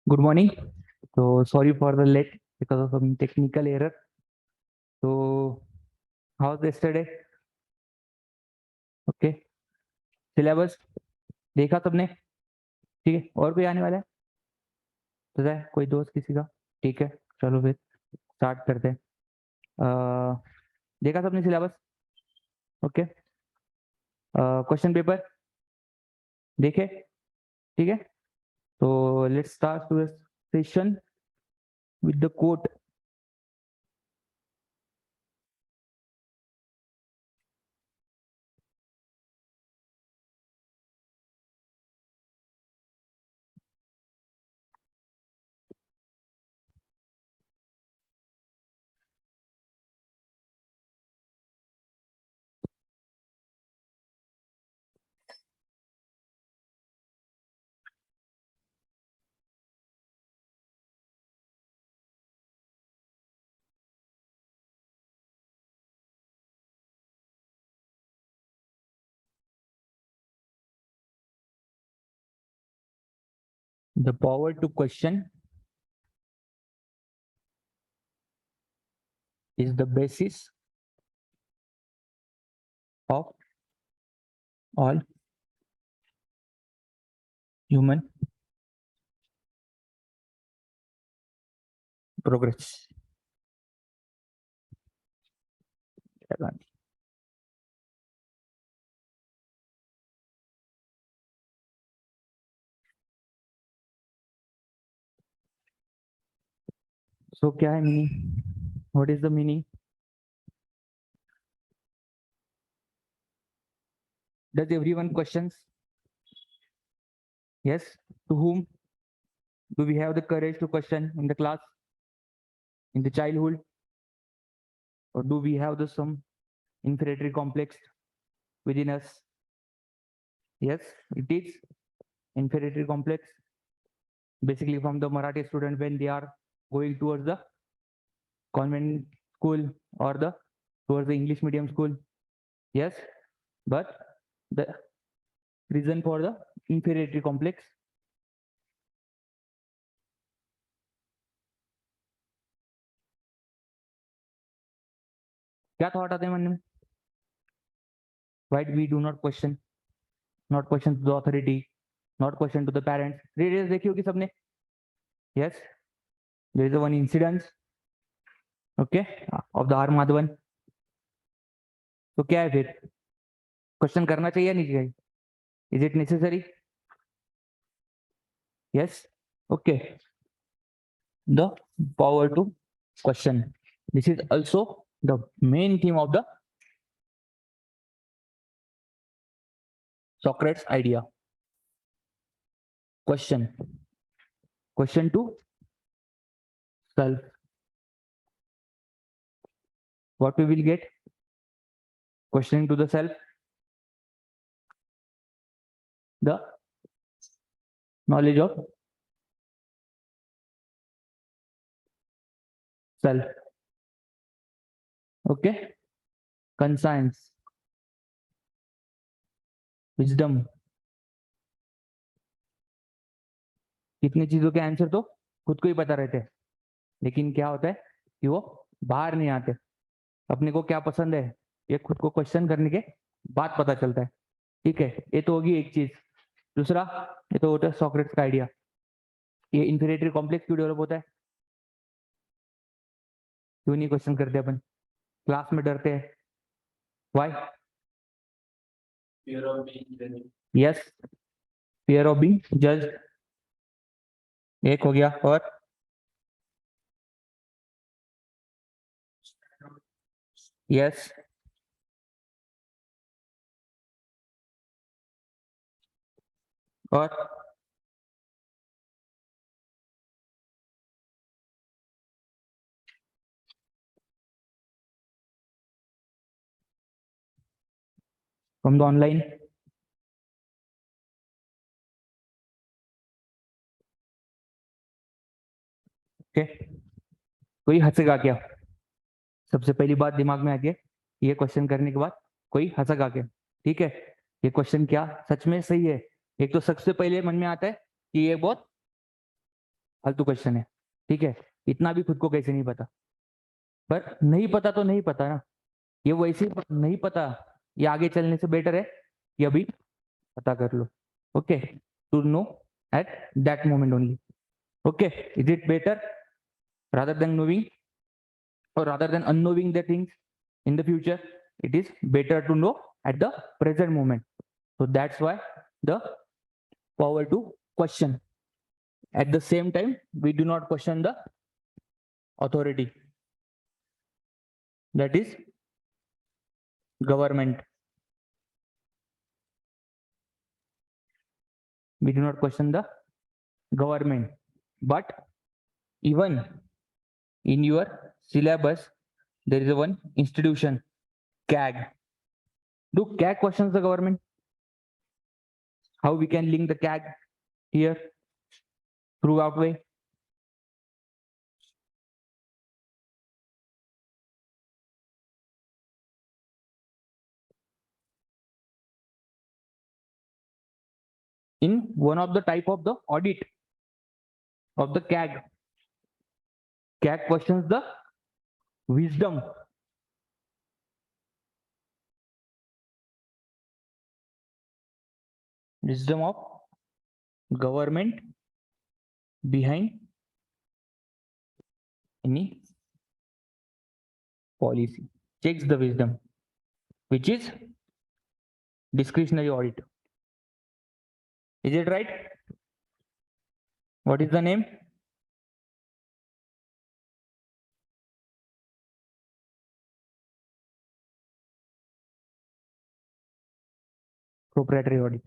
Good morning. So sorry for the late because of some technical error. So how's yesterday? Okay. Syllabus देखा सबने? ठीक है. और कोई आने वाला है? तो है कोई दोस्त किसी का? ठीक है. चलो फिर स्टार्ट करते हैं. देखा सबने सिलेबस? ओके. क्वेश्चन पेपर देखे? ठीक है. तो let's start to session with the quote. The power to question is the basis of all human progress. So क्या है meaning? What is the meaning? Does everyone questions? Yes. To whom do we have the courage to question in the class, in the childhood? Or do we have the some inferiority complex within us? Yes, it is inferiority complex. Basically from the Marathi student when they are going towards the convent school or towards the English medium school. Yes, but the reason for the inferiority complex. क्या thought आते हैं मन में? Why we do not question? Not question to the authority, not question to the parents. Read देखी होगी सबने? Yes, there is one incident, okay, of the R Madhavan. तो क्या है फिर? क्वेश्चन करना चाहिए या नहीं चाहिए? Is it necessary? Yes. Okay. The power to question. This is also the main theme of the Socrates idea. Question. Question to self. What we will get? Questioning to the self. The knowledge of self. Okay. Conscience. Wisdom. कितनी चीजों के answer तो खुद को ही पता रहते हैं, लेकिन क्या होता है कि वो बाहर नहीं आते. अपने को क्या पसंद है ये खुद को क्वेश्चन करने के बाद पता चलता है. ठीक है, ये तो होगी एक चीज. दूसरा, ये तो होता है सॉक्रेट्स का आइडिया. ये इंफीरियरिटी कॉम्प्लेक्स क्यों डेवलप होता है? क्यों नहीं क्वेश्चन करते अपन? क्लास में डरते हैं. Why? Fear of being judged. Yes, fear of being judged. एक हो गया. और यस, और फ्रॉम द ऑनलाइन. ओके, कोई हंसेगा क्या? सबसे पहली बात दिमाग में आके ये क्वेश्चन करने के बाद कोई हंसेगा क्या? ठीक है, ये क्वेश्चन क्या सच में सही है एक तो सबसे पहले मन में आता है कि ये बहुत फालतू क्वेश्चन है, ठीक है, इतना भी खुद को कैसे नहीं पता, पर नहीं पता तो नहीं पता ना, ये वैसे नहीं पता, ये आगे चलने से बेटर है कि अभी पता कर लो, okay, to know at that moment only, okay, is it better rather than knowing or rather than unknowing the things in the future? It is better to know at the present moment. So that's why the power to question. At the same time, we do not question the authority, that is government. We do not question the government, but even in your syllabus there is a one institution, CAG. Do CAG questions the government? How we can link the CAG here throughout way? In one of the type of the audit of the CAG, CAG questions the wisdom, wisdom of government behind any policy, checks the wisdom, which is discretionary audit. Is it right? What is the name? Proprietary audit.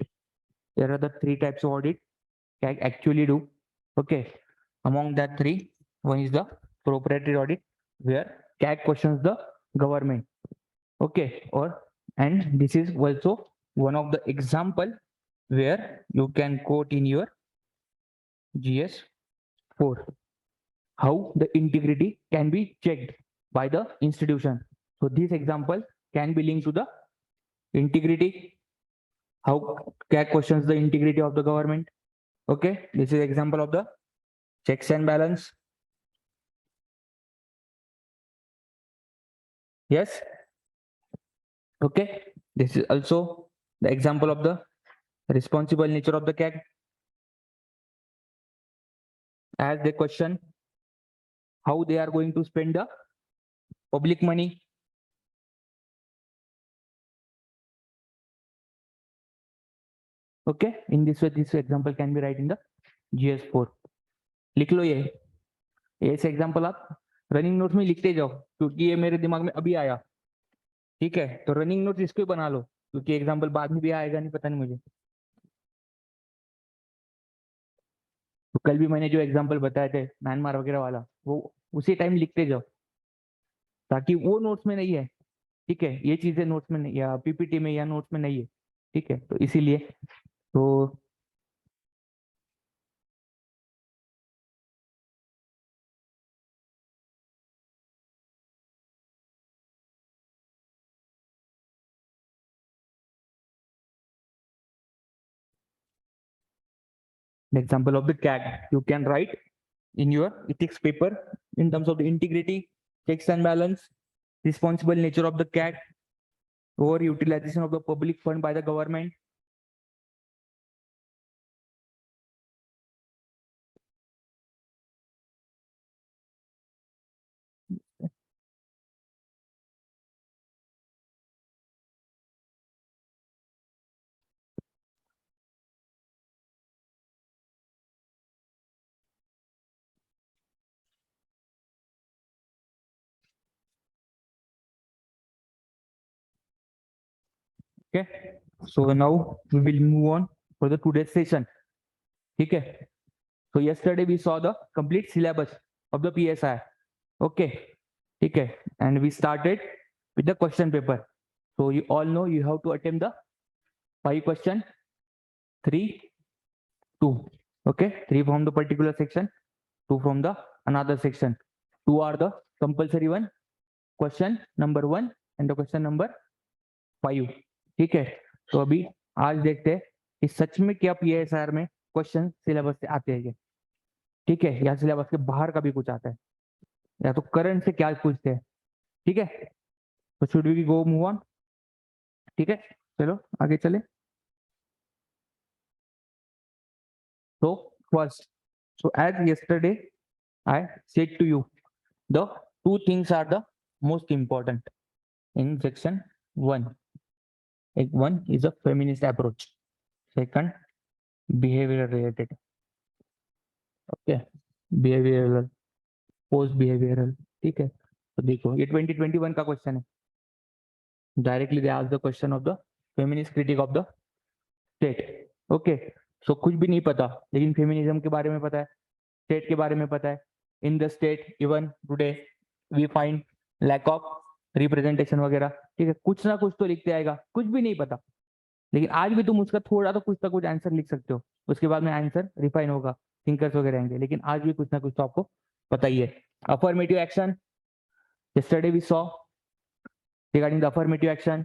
There are the three types of audit CAG actually do. Okay, among that three, one is the proprietary audit, where CAG questions the government. Okay, or and this is also one of the example where you can quote in your GS4 how the integrity can be checked by the institution. So this example can be linked to the integrity, how CAG questions the integrity of the government. Okay, this is example of the checks and balance. Yes. Okay, this is also the example of the responsible nature of the CAG. As they question how they are going to spend the public money. Okay, in this way, this example can be right in the GS4. लिख लो ये ऐसे example आप running notes में लिखते जाओ, क्योंकि ये मेरे दिमाग में अभी आया, ठीक है, तो रनिंग नोट्स इसको ही बना लो, क्योंकि एग्जाम्पल बाद में भी आएगा नहीं, पता नहीं मुझे। तो कल भी मैंने जो एग्जाम्पल बताए थे म्यांमार वगैरह वाला, वो उसी टाइम लिखते जाओ, ताकि वो नोट्स में नहीं है, ठीक है, ये चीजें नोट्स में नहीं या पीपीटी में या नोट्स में नहीं है, ठीक है, तो इसीलिए तो the example of the CAG you can write in your ethics paper in terms of the integrity, checks and balance, responsible nature of the CAG, over utilization of the public fund by the government. Okay, so now we will move on for the today's session. Okay, so yesterday we saw the complete syllabus of the PSI. Okay, okay, and we started with the question paper. So you all know you have to attempt the 5 question, 3, 2. Okay, 3 from the particular section, 2 from the another section. 2 are the compulsory one, question number 1 and the question number 5. ठीक है, तो अभी आज देखते हैं कि सच में क्या PSR में क्वेश्चन सिलेबस से आते हैं, ठीक है, या सिलेबस के बाहर का भी कुछ आता है, या तो करंट से क्या पूछते हैं, ठीक है। तो should we go move on, ठीक है, चलो आगे चले। So first, so as yesterday I said to you, the two things are the most important in section 1. One is a feminist approach, second behavioral related, okay, behavioral, post behavioral, ठीक है। तो देखो ये 2021 का क्वेश्चन है, directly they ask the question of the feminist critique of the state, okay. So कुछ भी नहीं पता लेकिन फेमिनिज्म के बारे में पता है, स्टेट के बारे में पता है। In the state even today we find lack of representation वगैरह, ठीक है, कुछ ना कुछ तो लिखते आएगा, कुछ भी नहीं पता लेकिन आज भी तुम उसका थोड़ा तो कुछ ना कुछ आंसर लिख सकते हो, उसके बाद में आंसर रिफाइन होगा, थिंकर्स वगैरह आएंगे, लेकिन आज भी कुछ ना कुछ तो आपको पता ही है। Affirmative action, yesterday we saw regarding the affirmative action,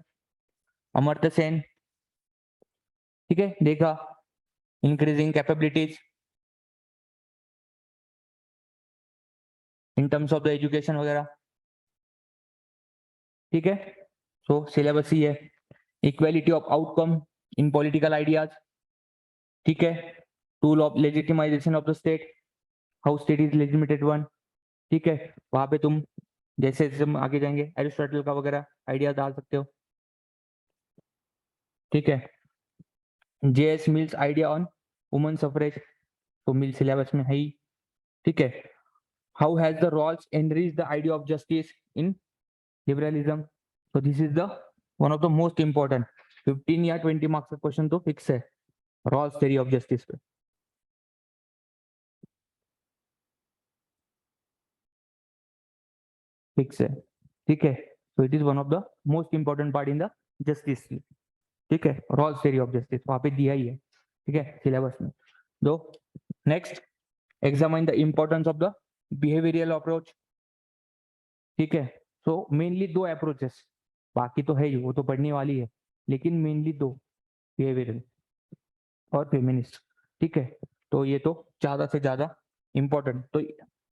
Amartya Sen, ठीक है, देखा, increasing capabilities in terms of the education वगैरह, ठीक है। सो सिलेबस ही है, equality of outcome in political ideas, ठीक है, tool of legitimization of the state, how state is legitimated one, ठीक है। वहां पे तुम जैसे जैसे हम आगे जाएंगे एरिस्टोटल का वगैरह आइडिया डाल सकते हो, ठीक है। JS Mills idea on women suffrage, तो मिल सिलेबस में है ही, ठीक है। How has the Rawls enriched the idea of justice in liberalism, तो this is the one of the most important 15 या 20 मार्क्स का क्वेश्चन तो फिक्स है, रॉल्स थ्योरी ऑफ जस्टिस पे, फिक्स है, ठीक है। तो it is one of the most important part in the justice, ठीक है, रॉल्स थ्योरी ऑफ जस्टिस वहां पे दिया ही है, ठीक है, सिलेबस में। दो next, examine the importance of the behavioural approach, ठीक है। सो मेनली दो अप्रोचेस, बाकी तो है ही, वो तो पढ़ने वाली है, लेकिन मेनली दो, बिहेवियरल और फेमिनिस्ट, ठीक है। तो ये तो ज्यादा से ज्यादा इंपॉर्टेंट, तो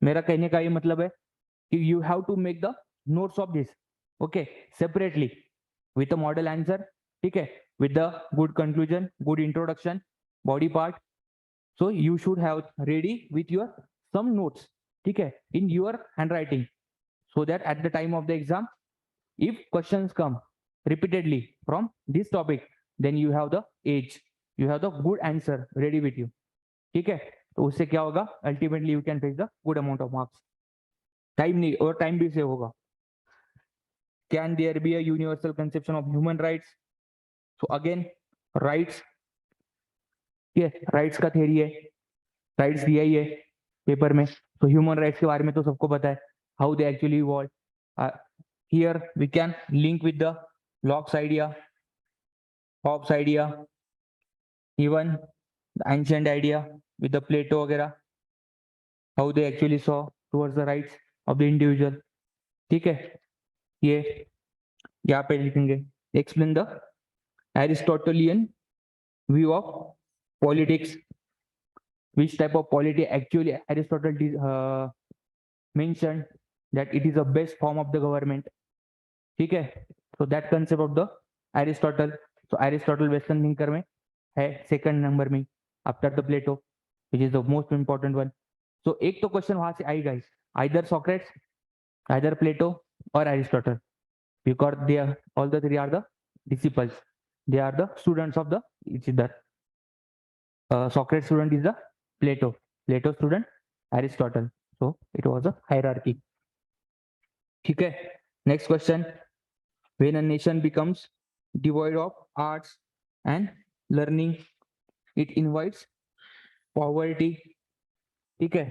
मेरा कहने का ये मतलब है कि you have to make the notes of this, okay, separately with a model answer, ठीक है, with the good conclusion, good introduction, body part. So you should have ready with your some notes, ठीक है, in your handwriting, so that at the time of the exam, if questions come repeatedly from this topic, then you have the edge, you have the good answer ready with you, ठीक है। तो उससे क्या होगा, ultimately you can fetch the good amount of marks, time नहीं और time भी save होगा। Can there be a universal conception of human rights, so again rights, rights का थ्योरी है, राइट्स दिया ही है पेपर में, तो ह्यूमन राइट्स के बारे में तो सबको पता है, how they actually evolve, here we can link with the Locke's idea, Hobbes idea, even the ancient idea with the Plato वगैरह, how they actually saw towards the rights of the individual, ठीक है। ये यहाँ पे लिखेंगे, explain the Aristotelian view of politics, which type of polity actually Aristotle mentioned that it is the best form of the government, ठीक है। so that concept of the Aristotle, so Aristotle western thinker में है second number में after the Plato, which is the most important one. so एक तो question वहां से आई guys, either Socrates, either Plato or Aristotle, because they are all the three are the disciples, they are the students of the each other. Socrates student is the Plato, Plato student Aristotle, so it was a hierarchy, ठीक है। Next question, when a nation becomes devoid of arts and learning, it invites poverty, ठीक है।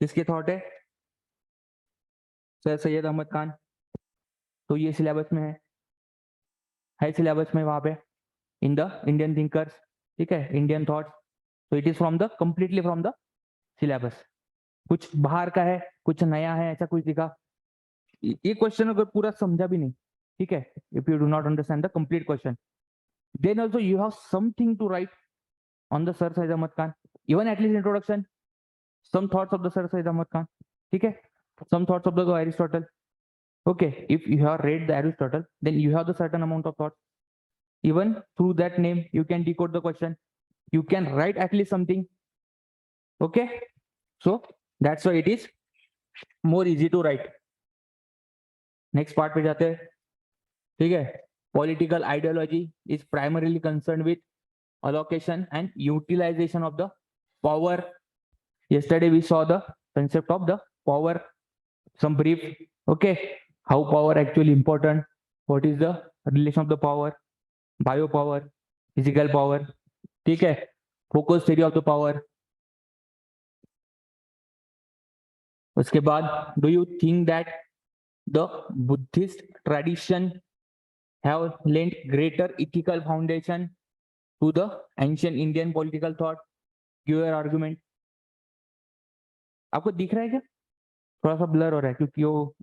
किसके thought है, sir Syed Ahmad Khan, तो ये syllabus में है सिलेबस में वहां पे इन द इंडियन थिंकर्स, ठीक है, इंडियन थॉट्स, तो it is from the completely from the syllabus, कुछ बाहर का है, कुछ नया है, ऐसा कुछ दिखा। ये क्वेश्चन अगर पूरा समझा भी नहीं, ठीक है, if you do not understand the complete question, then also you have something to write on the Sir Syed Ahmad Khan, even at least introduction, some thoughts of the Sir Syed Ahmad Khan. Okay, some thoughts of the Aristotle. Okay, if you have read the Aristotle, then you have the certain amount of thoughts. Even through that name, you can decode the question. You can write at least something. Okay, so that's why it is more easy to write. Next part पे जाते हैं. ठीक है, political ideology is primarily concerned with allocation and utilization of the power. Yesterday we saw the concept of the power, some brief. Okay, how power actually important, what is the relation of the power, biopower, physical power. ठीक है, focus theory of the power. उसके बाद, do you think that the Buddhist tradition have lent greater ethical foundation to the ancient Indian political thought? Give your argument. आपको दिख रहा है क्या? थोड़ा सा ब्लर हो रहा है क्योंकि वो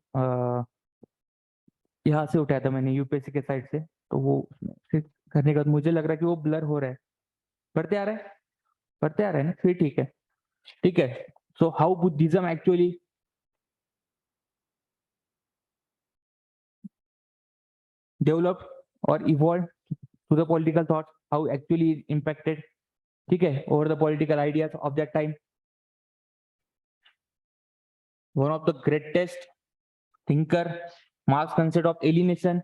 यहाँ से उठाया था मैंने यूपीएससी के साइड से, तो वो फिर करने के बाद मुझे लग रहा है कि वो ब्लर हो रहा है. पढ़ते आ रहा है, पढ़ते आ रहा है ना, फिर ठीक है. ठीक है, so how Buddhism actually developed or evolved to the political thought, how actually impacted, ठीक है, over the political ideas of that time. One of the greatest thinker, Marx concept of alienation,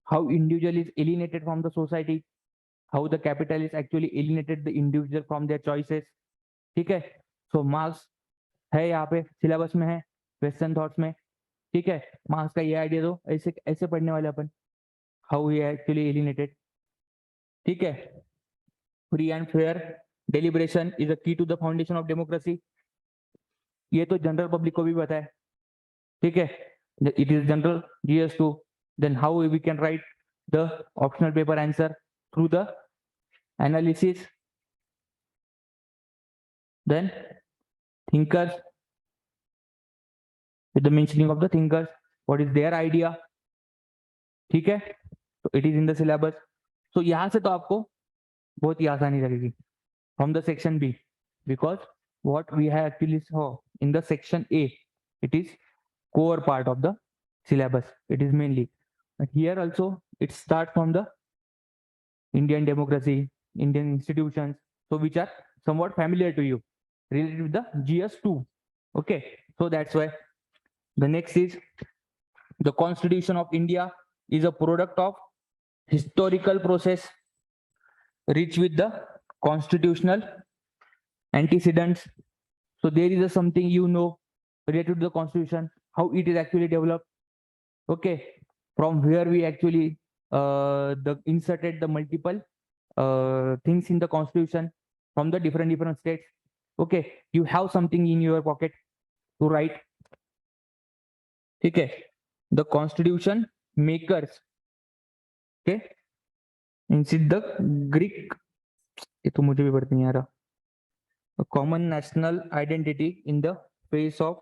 how individual is alienated from the society, how the capitalists actually alienated the individual from their choices. ठीक है, so Marx है यहाँ पे syllabus में है, western thoughts में. ठीक है, मार्क्स का ये आइडिया दो, ऐसे ऐसे पढ़ने वाले अपन, हाउ ही एक्चुअली एलिनेटेड. ठीक है, free and fair deliberation is a key to the foundation of democracy. ये तो जनरल पब्लिक को भी पता है. ठीक है, it is general GS2. Then how we can write the optional paper answer through the analysis. Then thinkers, with the mentioning of the thinkers, what is their idea. ठीक है, तो it is in the syllabus. तो यहां से तो आपको बहुत ही आसानी लगेगी from the section B, because what we have actually saw in the section A, it is core part of the syllabus. It is mainly, but here also it starts from the Indian democracy, Indian institutions, so which are somewhat familiar to you related with the GS2. Okay, so that's why. The next is the Constitution of India is a product of historical process rich with the constitutional antecedents. So there is a something related to the constitution, how it is actually developed. Okay, from where we actually inserted the multiple things in the constitution from the different states. Okay, you have something in your pocket to write. Okay, the constitution makers, okay, instead the Greek, ये तो मुझे भी पढ़ते नहीं आ रहा, a common national identity in the face of.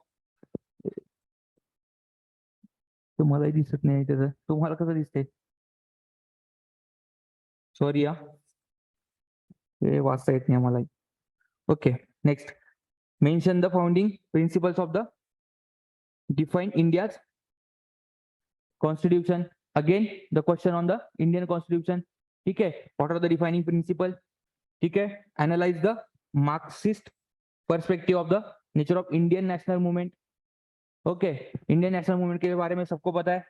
तुम्हाला दिसत नाही त्याचं, तुम्हाला कसं दिसते? सॉरी या, हे वाचता येत नाही आम्हाला. Okay, next, mention the founding principles of the define India's constitution. Again, the question on the Indian constitution. ठीक है, what are the defining principle? ठीक है, analyze the Marxist perspective of the nature of Indian national movement. Okay, Indian national movement के बारे में सबको पता है.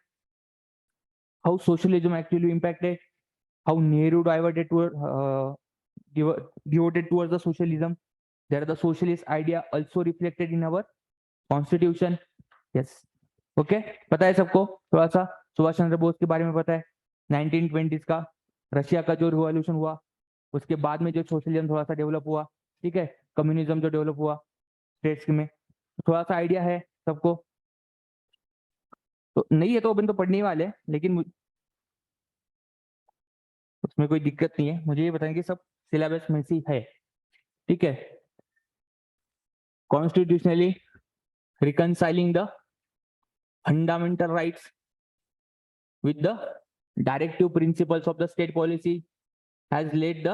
How socialism actually impacted, how Nehru devoted towards the socialism. There are the socialist idea also reflected in our constitution. Yes, okay, पता है सबको. थोड़ा सा सुभाष चंद्र बोस के बारे में पता है, 1920s का रशिया का जो रिवॉल्यूशन हुआ, उसके बाद में जो सोशलिज्म थोड़ा सा डेवलप हुआ. ठीक है, कम्युनिज्म जो डेवलप हुआ स्टेट्स में, थोड़ा सा आइडिया है सबको. तो नहीं है तो अपन तो पढ़ने वाले, लेकिन उसमें कोई दिक्कत नहीं है. मुझे ये बताएंगे सब सिलेबस में से है. ठीक है, constitutionally reconciling the fundamental rights with the directive principles of the state policy has laid the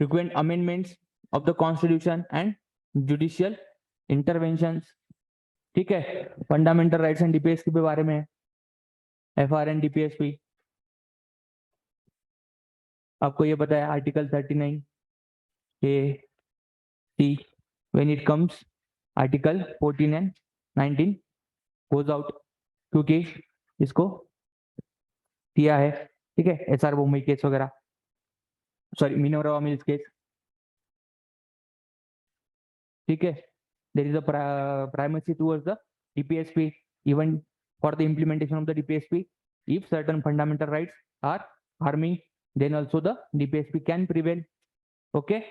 frequent amendments of the constitution and judicial interventions. ठीक है, फंडामेंटल राइट्स एंड डीपीएसपी के बारे में, एफआर एंड डीपीएसपी आपको ये पता है, article 39 A C, when it comes article 14 and 19 goes out, क्योंकि इसको दिया है, ठीक है, एसआर बोम्बई केस वगैरह, सॉरी मिनोरा मिल्स केस, ठीक है. There is a primacy towards the DPSP even for the implementation of the DPSP. If certain fundamental rights are harming, then also the DPSP can prevail. Okay.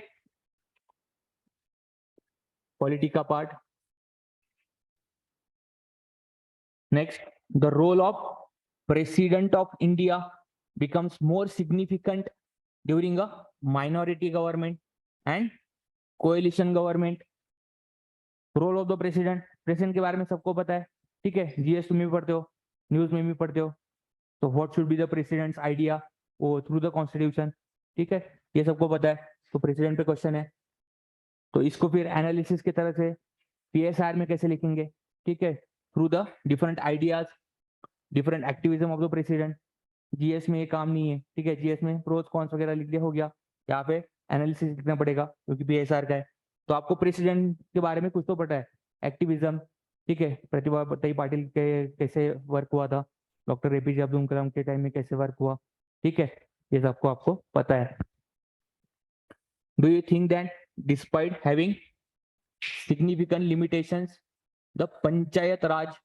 Politica part. Next, the role of President of India becomes more significant during a minority government and coalition government. Role of the president, president के बारे में सबको पता है, ठीक है, GS में भी पढ़ते हो, न्यूज में भी पढ़ते हो. तो what should be the president's idea of through the constitution, ठीक है, ये सबको पता है. तो प्रेसिडेंट पे क्वेश्चन है, तो इसको फिर एनालिसिस की तरह से पीएसआर में कैसे लिखेंगे, ठीक है, through the different ideas, different activism of the president. GS में ये काम नहीं है, ठीक है, जीएस में प्रोस कॉन्स वगैरह लिख दिया हो गया, यहाँ पे एनालिसिस लिखना पड़ेगा क्योंकि पीएसआर का है. तो आपको प्रेसिडेंट के बारे में कुछ तो पता है, एक्टिविज्म, ठीक है, प्रतिभा पाटिल के कैसे वर्क हुआ था, डॉक्टर एपीजे अब्दुल कलाम के टाइम में कैसे वर्क हुआ, ठीक है, ये सबको आपको पता है. Do you think that despite having significant limitations the panchayat raj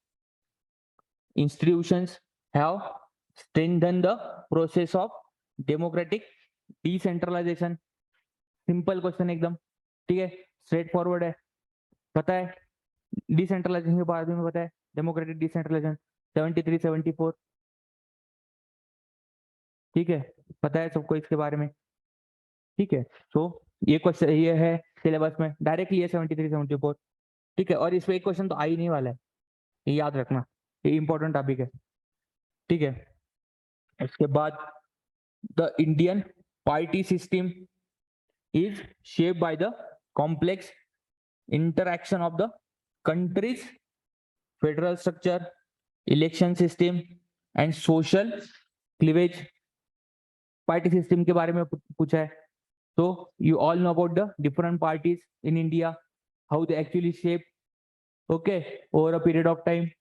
institutions have strengthened the process of democratic decentralisation? Simple question एकदम, ठीक है, स्ट्रेट फॉरवर्ड है, पता है डिसेंट्रलाइजेशन के बारे में, पता है डेमोक्रेटिक डिसेंट्रलाइजेशन 73 74, ठीक है, पता है सबको इसके बारे में, ठीक है. तो ये क्वेश्चन ये है सिलेबस में डायरेक्टली ये 73 74, ठीक है, और इस पे एक क्वेश्चन तो आ ही नहीं वाला है, ये याद रखना, ये इंपॉर्टेंट टॉपिक है, ठीक है. उसके बाद the Indian party system is shaped by the complex interaction of the country's federal structure, election system and social cleavage. Party system के बारे में पूछा है, so you all know about the different parties in India, how they actually shape, okay, over a period of time,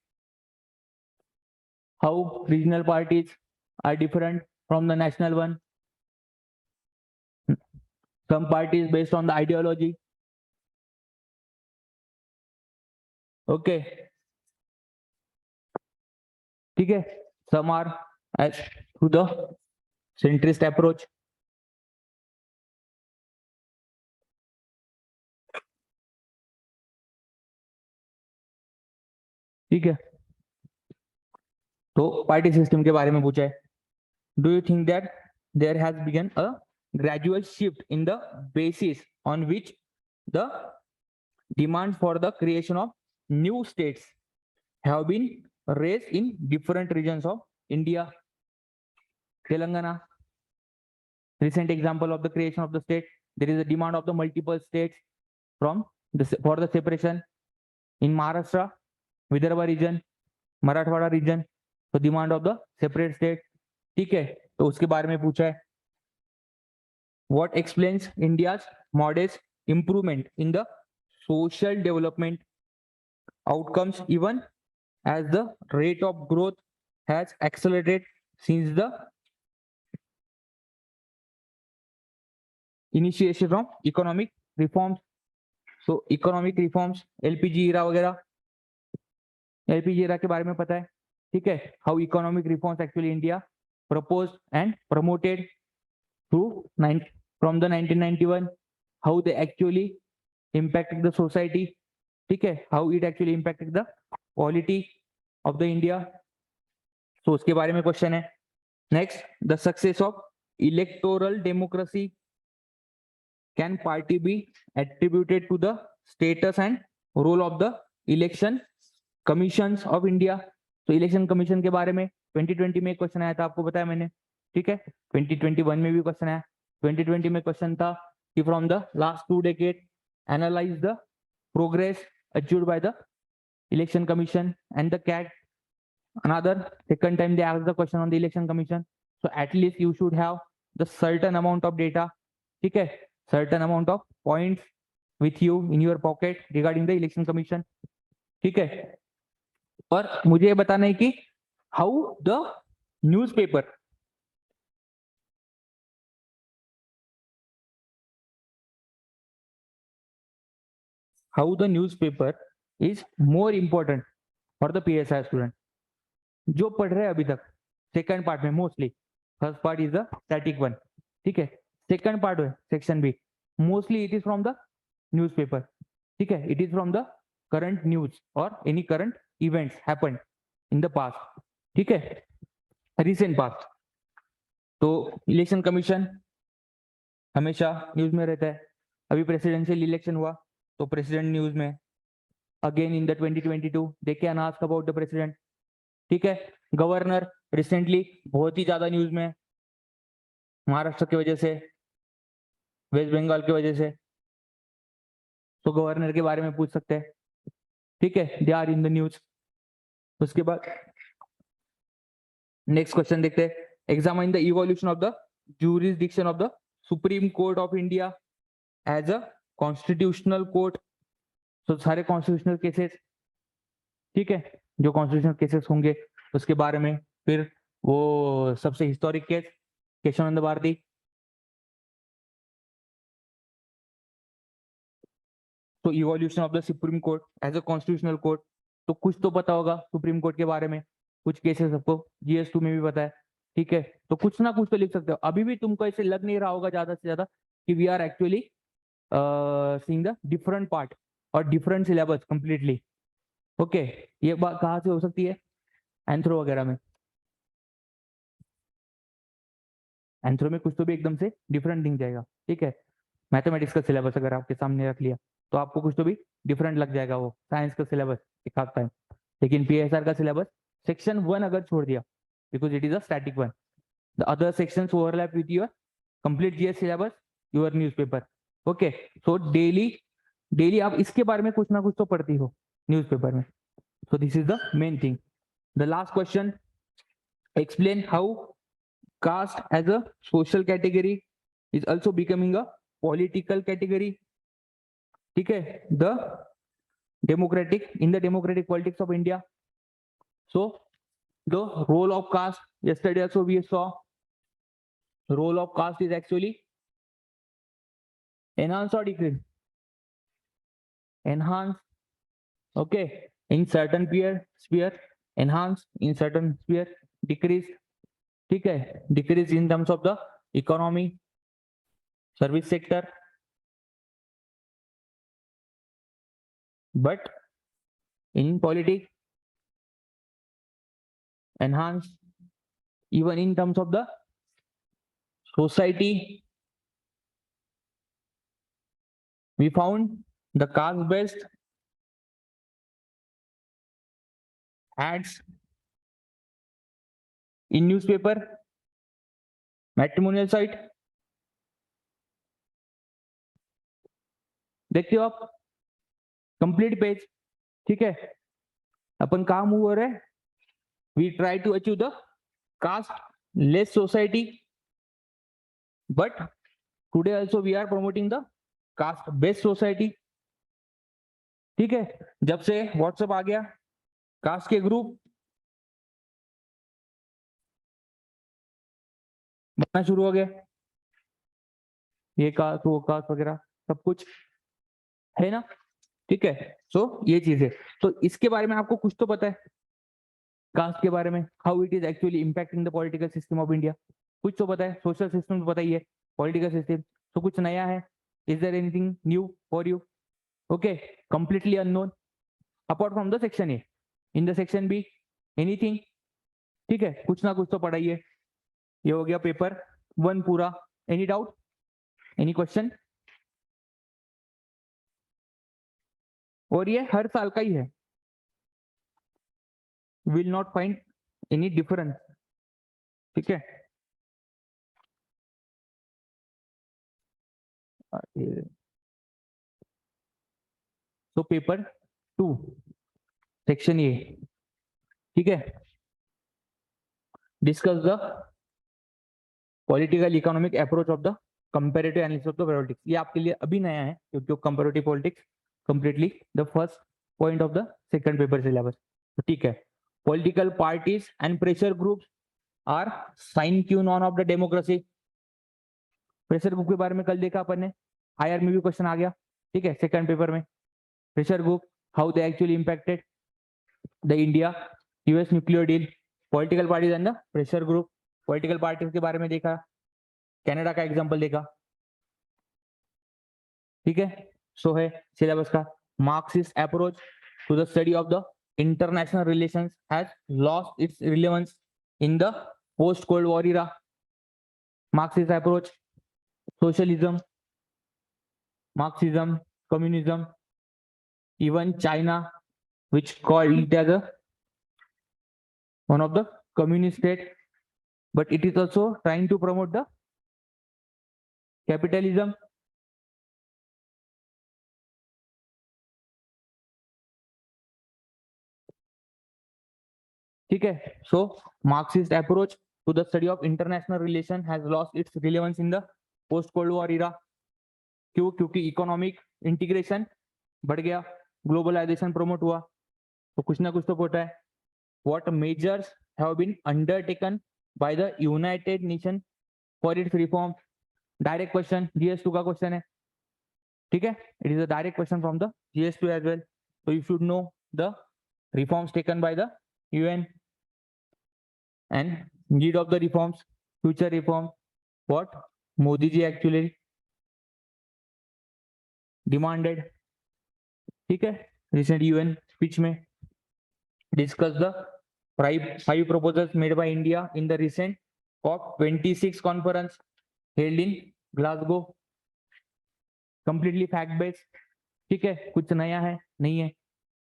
how regional parties are different from the national one. Some parties based on the ideology. Okay. ठीक है. Some are as through the centrist approach. ठीक है. तो party system के बारे में पूछा है. Do you think that there has begun a gradual shift in the basis on which the demand for the creation of new states have been raised in different regions of India? Telangana, recent example of the creation of the state. There is a demand of the multiple states from for the separation. In Maharashtra, Vidarbha region, Marathwada region, so demand of the separate state. ठीक है, तो उसके बारे में पूछा है. What explains India's modest improvement in the social development outcomes even as the rate of growth has accelerated since the initiation of economic reforms? So economic reforms, LPG era वगैरह, LPG era के बारे में पता है, ठीक है, how economic reforms actually India proposed and promoted through from the 1991, how they actually impacted the society, ठीक है, how it actually impacted the quality of the India. So उसके बारे में क्वेश्चन है. Next, the success of electoral democracy, can party be attributed to the status and role of the election commissions of India? तो election commission के बारे में 2020 में question आया था, आपको बताया मैंने, ठीक है, 2021 में भी क्वेश्चन आया, 2020 में क्वेश्चन था कि from the last 2 decades analyze the progress achieved by the election commission and the CAT. Another second time they ask the question on the election commission, so at least you should have the certain amount of data, ठीक है, certain amount of points with you in your pocket regarding the election commission, ठीक है. और मुझे ये बताना है कि how the newspaper is more important for the PSI student जो पढ़ रहे हैं अभी तक सेकंड पार्ट में. Mostly first part is the static one, ठीक है. सेकंड पार्ट है section B, mostly it is from the newspaper, ठीक है. It is from the current news और any current events happened in the past, ठीक है, recent past. तो election commission हमेशा न्यूज में रहता है. अभी प्रेसिडेंशियल इलेक्शन हुआ तो प्रेसिडेंट न्यूज में. Again in the 2022 they can ask about the president, ठीक है. गवर्नर रिसेंटली बहुत ही ज्यादा न्यूज में, महाराष्ट्र की वजह से, वेस्ट बंगाल की वजह से, तो गवर्नर के बारे में पूछ सकते हैं, ठीक है. They are in the news. उसके बाद नेक्स्ट क्वेश्चन देखते हैं. Examine the evolution of the jurisdiction of the Supreme Court of India as a constitutional court. तो सारे कॉन्स्टिट्यूशनल केसेस, ठीक है, जो कॉन्स्टिट्यूशनल केसेस होंगे उसके बारे में. फिर वो सबसे हिस्टोरिक केस केशवानंद भारती. तो evolution of the supreme court as a constitutional court, तो कुछ तो पता होगा सुप्रीम कोर्ट के बारे में. कुछ केसेस सबको GS2 में भी पता है, ठीक है. तो कुछ ना कुछ तो लिख सकते हो. अभी भी तुमको ऐसे लग नहीं रहा होगा ज्यादा से ज्यादा कि we are actually seeing the different part और डिफरेंट सिलेबस कंप्लीटली. ओके, ये बात कहाँ से हो सकती है? एंथ्रो वगैरह में. एंथ्रो में कुछ तो भी एकदम से डिफरेंट दिख जाएगा, ठीक है. मैथमेटिक्स का सिलेबस अगर आपके सामने रख लिया तो आपको कुछ तो भी डिफरेंट लग जाएगा. वो साइंस का सिलेबस एक आता है, लेकिन PSR का सिलेबस सेक्शन 1 अगर छोड़ दिया, because it is a static one, the other sections overlap with your complete GS syllabus, your newspaper. Okay, so daily आप इसके बारे में कुछ ना कुछ तो पढ़ती हो न्यूज़पेपर में. सो this is the main thing. The last question, explain how caste as a social category is also becoming a political category, ठीक है. the democratic politics of India. So the role of caste, yesterday also we saw, role of caste is actually enhance or decrease? Enhance, okay, in certain sphere, enhance in certain sphere, decrease, ठीक है, decrease in terms of the economy, service sector, but in politics enhance even in terms of the society. We found the caste based ads in newspaper, matrimonial site. देखते हो आप complete page, ठीक है. अपन कहाँ move हो रहे हैं? We try to achieve the caste less society, but today also we are promoting the caste based society, ठीक है. जब से व्हाट्सएप आ गया, कास्ट के ग्रुप बनना शुरू हो गया, ये कास्ट वो कास्ट वगैरह सब कुछ है ना, ठीक है. सो ये चीज है. तो इसके बारे में आपको कुछ तो पता है कास्ट के बारे में, how it is actually impacting the political system of India. कुछ तो पता है, सोशल सिस्टम तो पता ही है, पॉलिटिकल सिस्टम तो कुछ नया है. Is there anything new for you? Okay, completely unknown apart from the section A. In the section B anything, ठीक है, कुछ ना कुछ तो पढ़ाइए. ये हो गया पेपर 1 पूरा. Any doubt, any question? और ये हर साल का ही है, will not find any difference, ठीक है. तो पेपर 2 सेक्शन ए, ठीक है, discuss the political economic approach of the comparative analysis of the politics. ये आपके लिए अभी नया है क्योंकि comparative politics completely the first point of the second paper syllabus. तो ठीक है, political parties and pressure groups are sine queue on off the democracy. Pressure group के बारे में कल देखा अपन ने, आईआर में भी क्वेश्चन आ गया, ठीक है, सेकंड पेपर में। Pressure group, how they actually impacted the India US nuclear deal. Political parties and the pressure group, political parties के बारे में देखा, कनाडा का एग्जांपल देखा, ठीक है। सो है सिलेबस का, Marxist approach to the study of the international relations has lost its relevance in the post cold war era. Marxist approach, socialism, Marxism, communism, even China, which called it as a one of the communist state, but it is also trying to promote the capitalism. ठीक है, so Marxist approach to the study of international relation has lost its relevance in the post Cold War era. क्यों? क्योंकि economic integration बढ़ गया, globalisation promote हुआ, तो कुछ ना कुछ तो होता है। What measures have been undertaken by the United Nations for its reform? Direct question, GS2 का क्वेश्चन है, ठीक है, it is a direct question from the GS2 as well. So you should know the reforms taken by the UN and need of the reforms, future reform, what Modi ji actually demanded, ठीक है, recent UN speech में discuss the five proposals made by India in the recent COP26 conference held in Glasgow. Completely fact based, ठीक है, कुछ नया है नहीं है।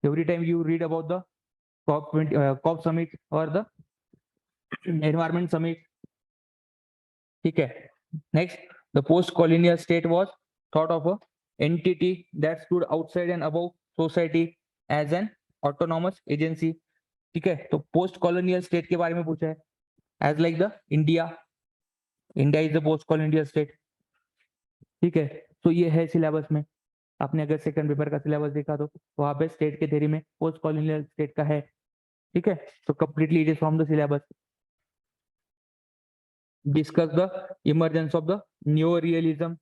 Every time you read about the COP summit or the environment summit, ठीक है। Next, the post-colonial state was thought of a entity that stood outside and above society as an autonomous agency, ठीक है। तो post colonial state के बारे में पूछा है, as like the India, India is the post colonial state, ठीक है। तो ये है सिलेबस में, आपने अगर सेकंड पेपर का सिलेबस देखा तो वहां पे स्टेट के थ्योरी में पोस्ट कॉलोनियल स्टेट का है, ठीक है। तो completely it is from the syllabus. Discuss the emergence of the new realism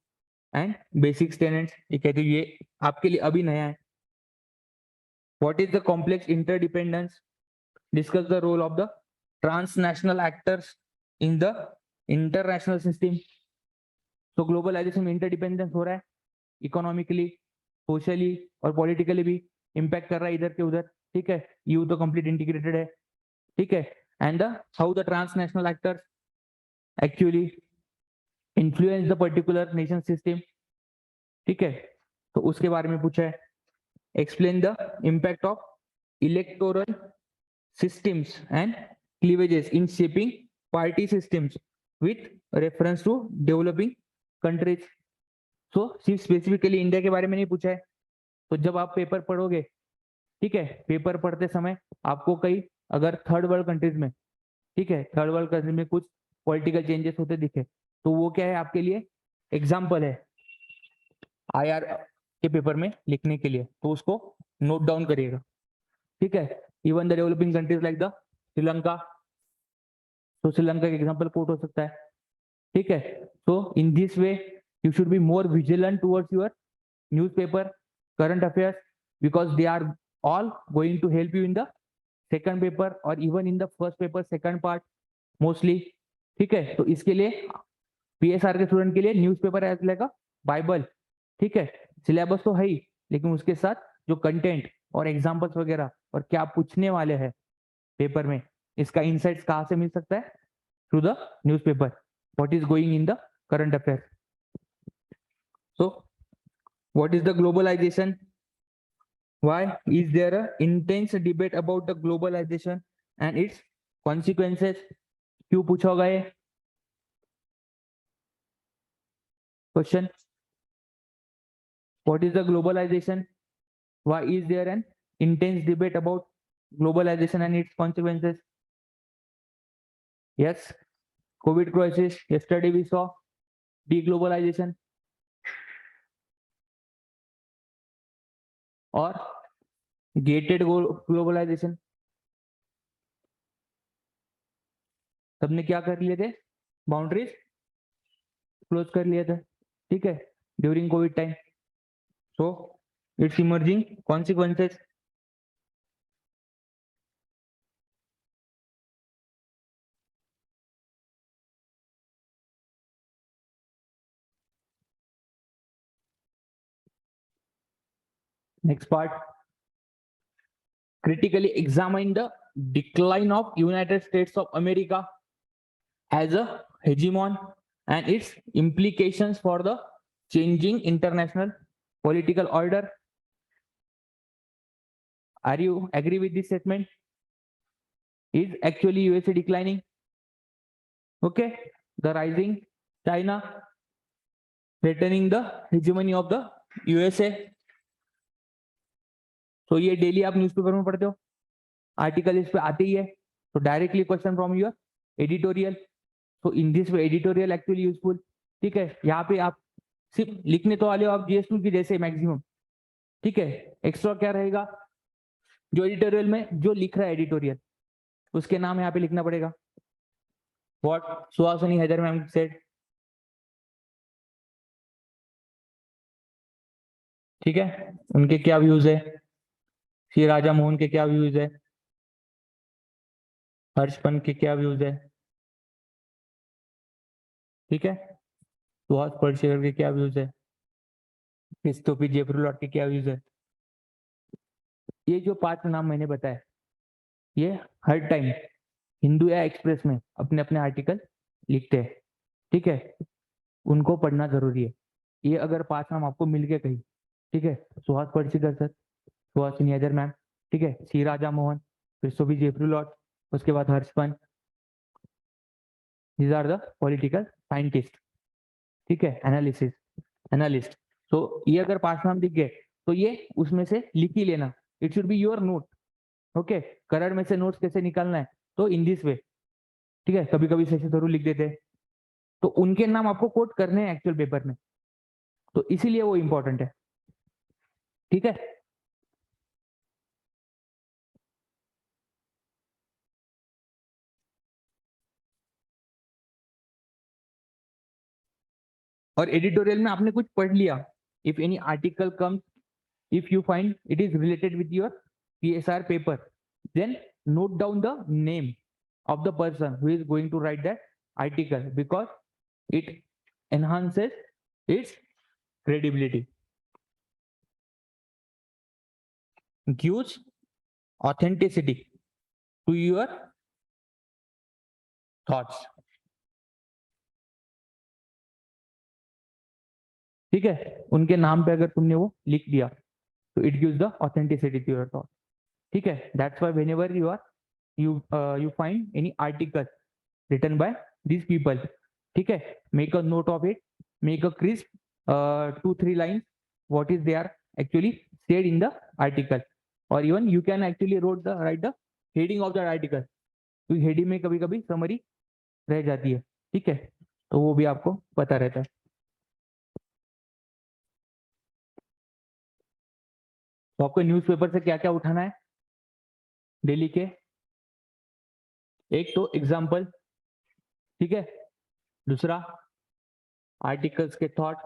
and basic tenets, ठीक है, तो ये आपके लिए अभी नया है। What is the complex interdependence, discuss the role of the transnational actors in the international system. तो ग्लोबलाइजेशन में इंटरडिपेंडेंस हो रहा है, इकोनॉमिकली, सोशली और पॉलिटिकली भी इम्पैक्ट कर रहा है इधर के उधर, ठीक है। यू तो कंप्लीट इंटीग्रेटेड है, ठीक है। And the how the transnational actors actually influence the particular nation system, ठीक है, तो उसके बारे में पूछा है। Explain the impact of electoral systems and cleavages in shaping party systems with reference to developing countries. So सिर्फ स्पेसिफिकली इंडिया के बारे में नहीं पूछा है। तो जब आप पेपर पढ़ोगे, ठीक है, पेपर पढ़ते समय आपको कई अगर थर्ड वर्ल्ड कंट्रीज में, ठीक है, थर्ड वर्ल्ड कंट्रीज में कुछ पॉलिटिकल चेंजेस होते दिखे तो वो क्या है आपके लिए एग्जाम्पल है आईआर के पेपर में लिखने के लिए, तो उसको नोट डाउन करिएगा, ठीक है। Even the developing countries like the Sri Lanka, तो श्रीलंका का एग्जांपल कोट हो सकता है, ठीक है। तो in this way you should be more vigilant towards your newspaper current affairs because they are all going to help you in the second paper और even in the first paper second part mostly, ठीक है। तो इसके लिए PSR के student के लिए newspaper as like a bible, ठीक है। सिलेबस तो है ही, लेकिन उसके साथ जो कंटेंट और एग्जाम्पल्स वगैरह और क्या पूछने वाले हैं पेपर में, इसका इंसाइट्स कहाँ से मिल सकता है? Through the newspaper, what is going in the current affair. So what is the globalisation, why is there a intense debate about the globalisation and its consequences, क्यों पूछा होगा ये question? What is the globalization? Why is there an intense debate about globalization and its consequences? Yes, COVID crisis. Yesterday we saw deglobalization or gated globalization. सबने क्या कर लिए थे? Boundaries close कर लिए थे, ठीक है, during Covid time. So it's emerging consequences. Next part, critically examine the decline of United States of America as a hegemon and its implications for the changing international political order. Are you agree with this statement? Is actually USA declining? Okay, the rising China threatening the hegemony of the USA. तो ये daily आप newspaper में पढ़ते हो, article इस पे आते ही है. तो directly question from your editorial. So in this way editorial actually useful. ठीक है, यहाँ पे आप सिर्फ लिखने तो वाले हो आप GS2 की जैसे मैक्सिमम. ठीक है, एक्स्ट्रा क्या रहेगा, जो एडिटोरियल में जो लिख रहा है एडिटोरियल उसके नाम यहाँ पे लिखना पड़ेगा. What Suhasini Haidar ma'am said. ठीक है, उनके क्या व्यूज है, श्री राजा मोहन के क्या व्यूज है, हर्ष पंत के क्या व्यूज है. ठीक है, सुहास पड़शेकर के क्या व्यूज है, क्रिस्टोफी जेफरुलॉट के क्या व्यूज है. ये जो 5 नाम मैंने बताया ये हर टाइम हिंदू या एक्सप्रेस में अपने अपने आर्टिकल लिखते हैं. ठीक है, उनको पढ़ना जरूरी है. ये अगर 5 नाम आपको मिल गए कहीं, ठीक है, सुहास पड़शेकर सर, सुहासिनी हैदर मैम, ठीक है, सी राजा मोहन, क्रिस्टोफी जेफरुलॉट, उसके बाद हर्ष Pant, these are the political scientists. ठीक है, एनालिस्ट. तो ये अगर 5 नाम दिख गए तो ये उसमें से लिख ही लेना. It should be your note. Okay, current में से नोट्स कैसे निकालना है, तो इन दिस वे. ठीक है, कभी कभी शशि थरूर लिख देते हैं, तो उनके नाम आपको कोट करने हैं एक्चुअल पेपर में, तो इसीलिए वो इंपॉर्टेंट है. ठीक है, और एडिटोरियल में आपने कुछ पढ़ लिया. If any article comes, if you find it is related with your PSR paper, then note down the name of the person who is going to write that article, because it enhances its credibility, gives authenticity to your thoughts. ठीक है, उनके नाम पे अगर तुमने वो लिख दिया तो it gives the authenticity to your thoughts. ठीक है, that's why whenever you find any article written by these people, ठीक है, make a note of it, make a crisp 2-3 lines what is there actually said in the article, or even you can actually write the heading of the article. तो heading में कभी कभी summary रह जाती है. ठीक है, तो वो भी आपको पता रहता है. तो आपको न्यूज़पेपर से क्या क्या उठाना है डेली के, एक तो एग्जाम्पल, ठीक है, दूसरा आर्टिकल्स के थॉट,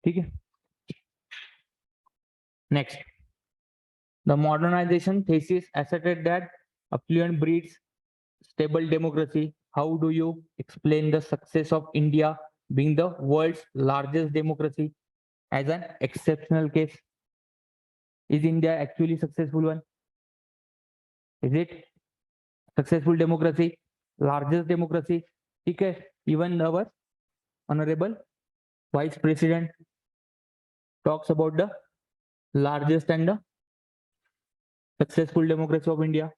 ठीक है. Next, the modernisation thesis asserted that affluent breeds stable democracy. How do you explain the success of India being the world's largest democracy as an exceptional case? Is India actually successful one? Is it successful democracy, largest democracy? ठीक है, even our honorable vice president talks about the largest and the successful democracy of India.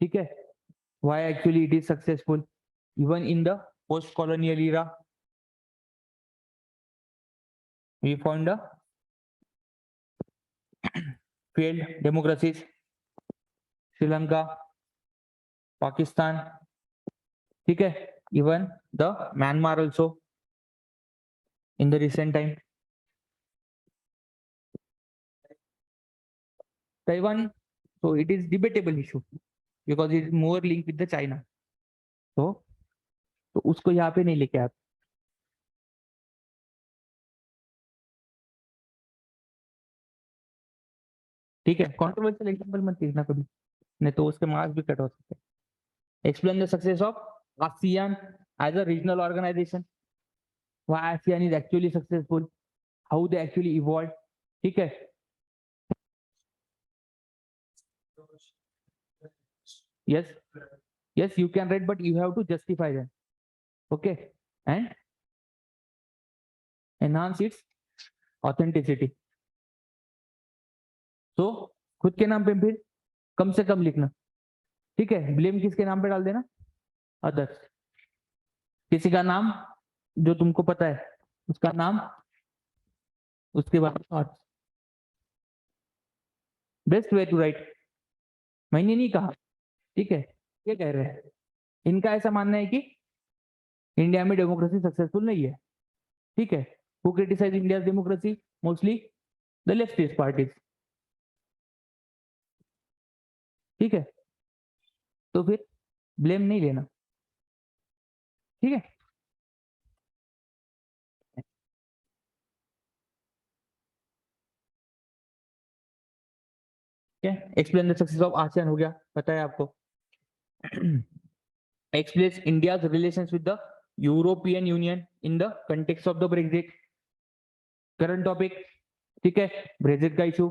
ठीक है, why actually it is successful even in the post colonial era. We found a failed democracies, Sri Lanka, Pakistan, ठीक है, even the Myanmar also in the recent time. Taiwan, so it is debatable issue because it is more linked with the China. तो उसको यहाँ पे नहीं लेके आप, ठीक है, कॉन्ट्रोवर्शियल एग्जाम्पल मत देखना कभी, नहीं तो उसके मार्क्स भी कट हो सकते हैं। Explain the success of ASEAN as a regional organization, why ASEAN is actually successful, how they actually evolved, ठीक है। Yes, yes, you can write, but you have to justify them, okay, and enhance its authenticity. So खुद के नाम पे फिर कम से कम लिखना, ठीक है, ब्लेम किसके नाम पे डाल देना, अदर्स, किसी का नाम जो तुमको पता है उसका नाम, उसके बाद thoughts, best way to write. मैंने नहीं कहा, ठीक है, ये कह रहे हैं, इनका ऐसा मानना है कि इंडिया में डेमोक्रेसी सक्सेसफुल नहीं है, ठीक है, who criticise India democracy, mostly the leftist parties, ठीक है, तो फिर ब्लेम नहीं लेना, ठीक है। Explain the success of ASEAN हो गया, पता है आपको। Explain India relations with the European Union in the context of the Brexit, current topic, ठीक है, ब्रेक्जिट का इशू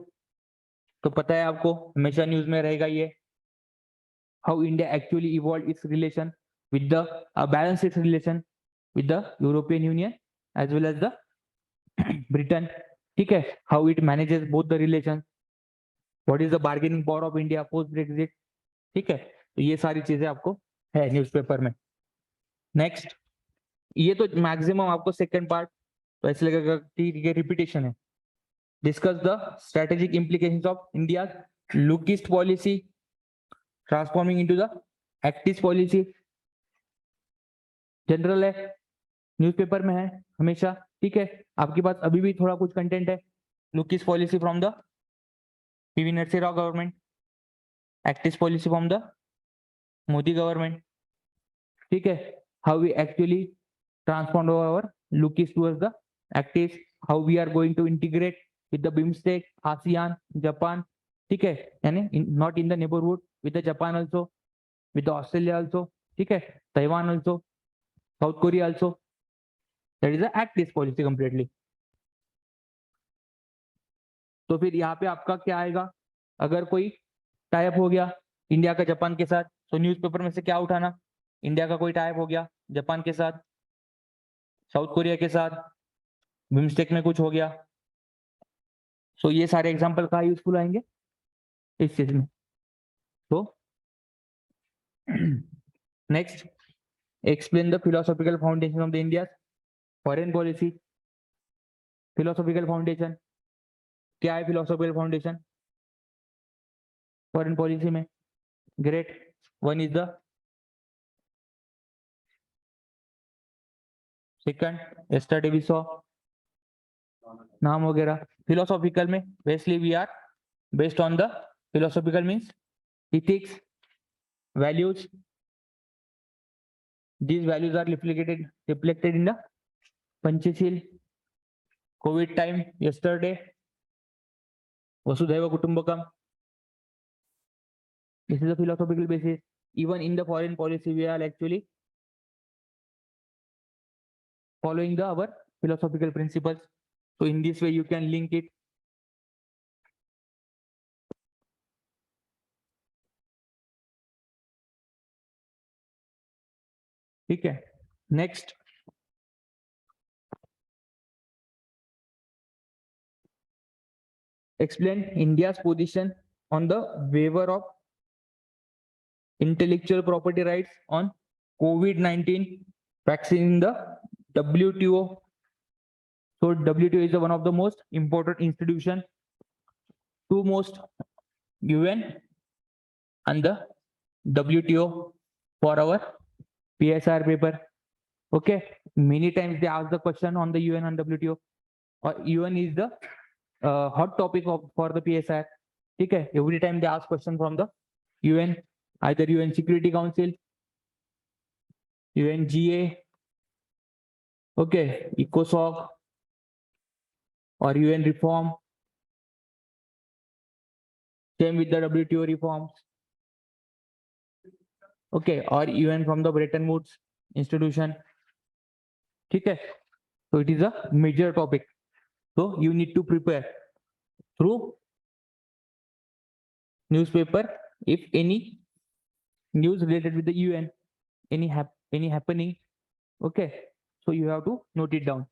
तो पता है आपको, हमेशा न्यूज में रहेगा ये। How India actually evolve its relation with the balance its relation with the European Union as well as the Britain, ठीक है, how it manages both the relation, what is the bargaining power of India post Brexit, ठीक है, तो ये सारी चीजें आपको है न्यूज़पेपर में। नेक्स्ट, ये तो मैक्सिमम आपको सेकंड पार्ट तो ऐसे लगेगा ठीक है रिपीटेशन है। Discuss the strategic implications of India look east policy transforming into the act east policy, general है, न्यूज़पेपर में है हमेशा, ठीक है, आपके पास अभी भी थोड़ा कुछ कंटेंट है। Look east policy from the PV Narasimha Rao government, act east policy from the Modi government, ठीक है, how we actually transform our look east towards the act east, how we are going to integrate with the BIMSTEC, ASEAN, Japan, ठीक है, यानी not in the neighbourhood with the Japan also, with the Australia also, ठीक है, Taiwan also, South Korea also, that is the act east policy completely. तो फिर यहाँ पे आपका क्या आएगा, अगर कोई टाइप हो गया इंडिया का जापान के साथ, तो न्यूज़पेपर में से क्या उठाना, इंडिया का कोई टाइप हो गया जापान के साथ, साउथ कोरिया के साथ, बिम्स्टेक में कुछ हो गया, सो ये सारे एग्जांपल कहाँ यूजफुल आएंगे, इस चीज में। तो next, explain the philosophical foundation of the India foreign policy. Philosophical foundation क्या है, फिलोसॉफिकल फाउंडेशन फॉरेन पॉलिसी में, great, one is the second, yesterday we saw, नाम वगैरह। फिलोसॉफिकल में basically we are based on the philosophical means ethics, values, these values are reflected in the Panchashil, COVID time, yesterday, Vasudhaiva Kutumbakam. This is a philosophical basis. Even in the foreign policy, we are actually following our philosophical principles. So in this way, you can link it. ठीक है, next, explain India's position on the waiver of intellectual property rights on COVID-19 vaccine in the WTO. So WTO is one of the most important institution, two most UN and the WTO for our PSR paper. Okay, many times they ask the question on the UN and WTO, or UN is the hot topic of for the PSR. Okay, every time they ask question from the UN, either UN Security Council, UNGA, okay, ECOSOC, or UN reform. Same with the WTO reforms. Okay, or even from the Bretton Woods institution. Okay, so it is a major topic. So you need to prepare through newspaper if any news related with the UN, any happening. Okay, so you have to note it down.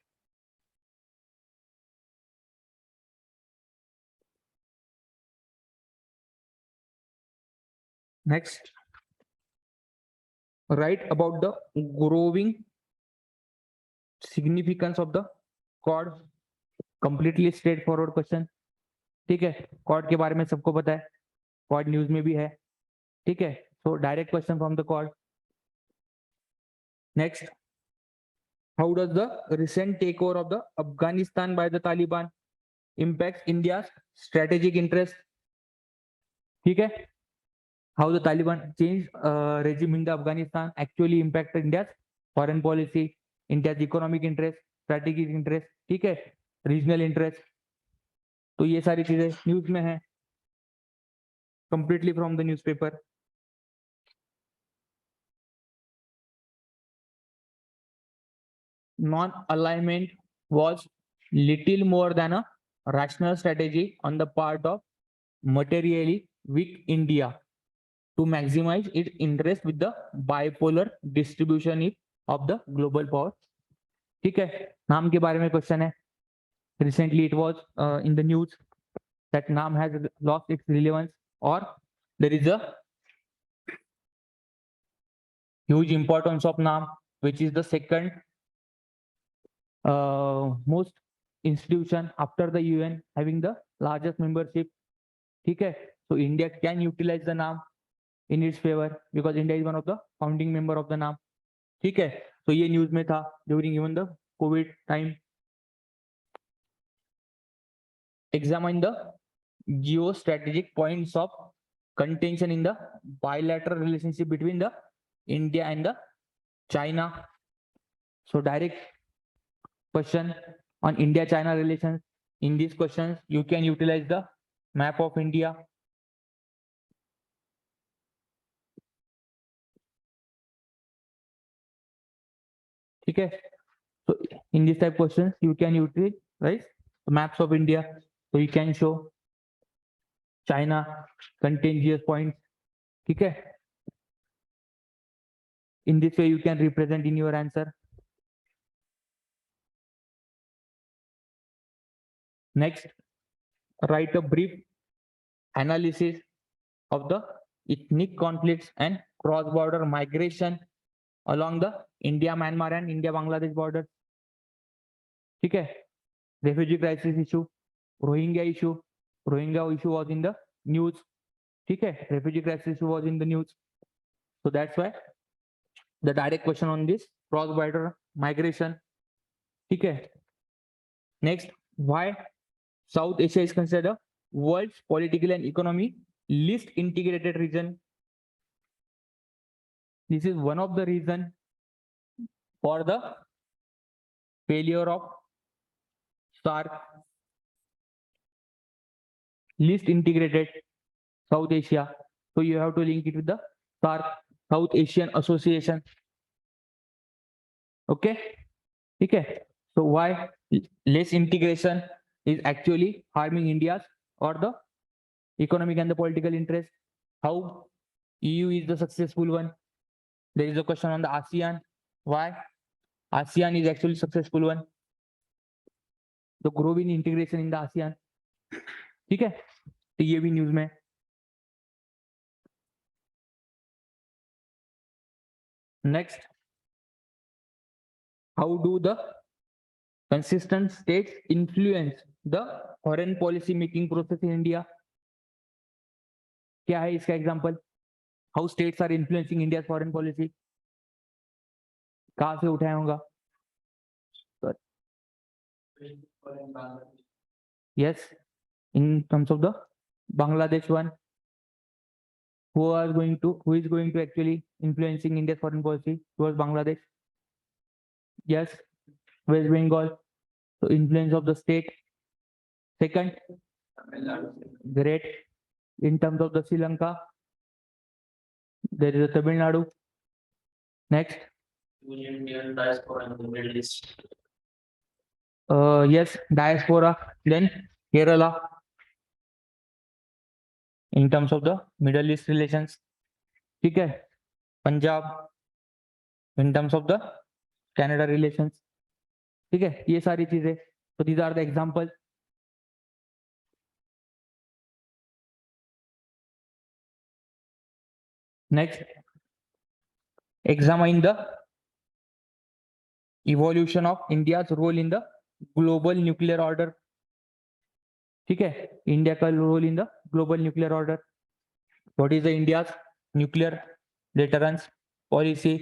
Next, write about the growing significance of the cod. Completely straightforward question. ठीक है, code के बारे में सबको पता है, code news में भी है. ठीक है, so direct question from the call. Next, how does the recent takeover of the Afghanistan by the Taliban impacts India's strategic interest? ठीक है, how the Taliban changed regime in the Afghanistan actually impact India's foreign policy, India's economic interest, strategic interest, ठीक है, regional interest. तो ये सारी चीजें news में है, completely from the newspaper. Non-alignment was little more than a rational strategy on the part of materially weak India to maximize its interest with the bipolar distribution of the global power. ठीक है, नाम के बारे में question है. Recently it was in the news that Naam has lost its relevance, or there is a huge importance of Naam, which is the second most institution after the UN, having the largest membership. ठीक है, so India can utilize the Naam in its favor because India is one of the founding member of the Naam. ठीक है, so ये news में था during even the COVID time. Examine the geostrategic points of contention in the bilateral relationship between the India and the China. So direct question on India-China relations. In these questions, you can utilize the map of India. ठीक है, so in this type questions, you can utilize the maps of India. So you can show China contiguous points. ठीक है, in this way you can represent in your answer. Next, write a brief analysis of the ethnic conflicts and cross-border migration along the India-Myanmar and India-Bangladesh border. ठीक है, refugee crisis issue, Rohingya issue was in the news. ठीक है, refugee crisis issue was in the news. So that's why the direct question on this cross-border migration. ठीक है, next, why South Asia is considered a world's political and economy least integrated region. This is one of the reason for the failure of SAARC, least integrated South Asia. So you have to link it with the SAARC, South Asian Association. Okay, okay. So why less integration is actually harming India's or the economic and the political interest? How EU is the successful one? There is a question on the ASEAN. Why ASEAN is actually successful one? The growing integration in the ASEAN. ठीक है, तो ये भी news में. Next, how do the consistent states influence the foreign policy making process in India? क्या है इसका example? How states are influencing India's foreign policy? कहाँ से उठाया होगा? Yes, in terms of the Bangladesh one, who is going to actually influencing India's foreign policy towards Bangladesh? Yes, West Bengal. So influence of the state. Second, great. In terms of the Sri Lanka, there is a Tamil Nadu. Next, Indian diaspora in the Middle East. yes, diaspora. Then Kerala. In terms of the Middle East relations, ठीक है. Punjab. In terms of the Canada relations, ठीक है. ये सारी चीजें. So these are the examples. Next, examine the evolution of India's role in the global nuclear order. ठीक है. India का role in the global nuclear order. What is the India's nuclear deterrence policy?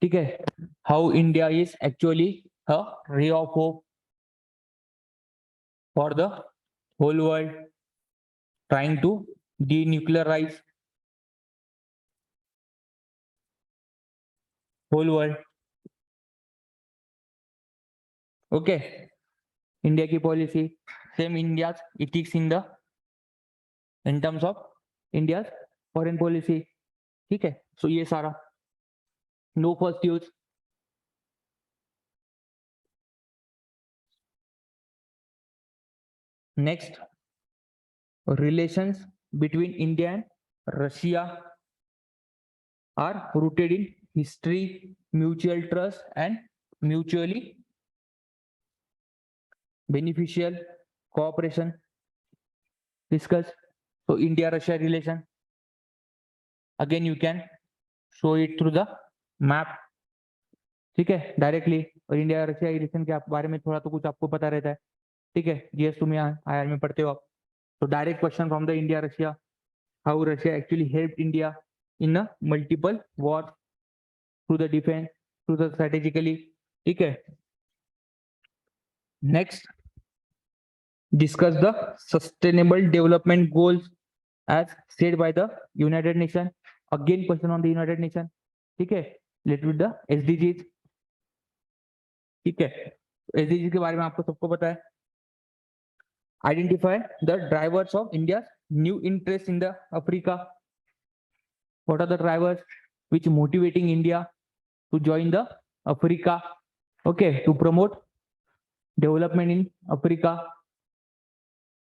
ठीक है. How India is actually a ray of hope for the whole world, trying to denuclearize whole world. Okay, India की policy, same India ethics in terms of India foreign policy. ठीक है. So ये सारा. No first use. Next, relations between India and Russia are rooted in history, mutual trust, and mutually beneficial cooperation. Discuss. So India-Russia relation. Again, you can show it through the map. ठीक है. Directly. और India Russia relation के बारे में थोड़ा तो कुछ आपको पता रहता है. ठीक है. जीएस तुम यहाँ आईआर में पढ़ते हो आप. So direct question from the India-Russia. How Russia actually helped India in a multiple wars through the defense, through the strategically. ठीक है. Next, discuss the sustainable development goals as set by the United Nations. Again, question on the United Nations. ठीक है. Let's read the SDGs. ठीक है. SDGs के बारे में आपको सबको पता है. Identify the drivers of India's new interest in the Africa. What are the drivers which motivating India to join the Africa? Okay, to promote development in Africa,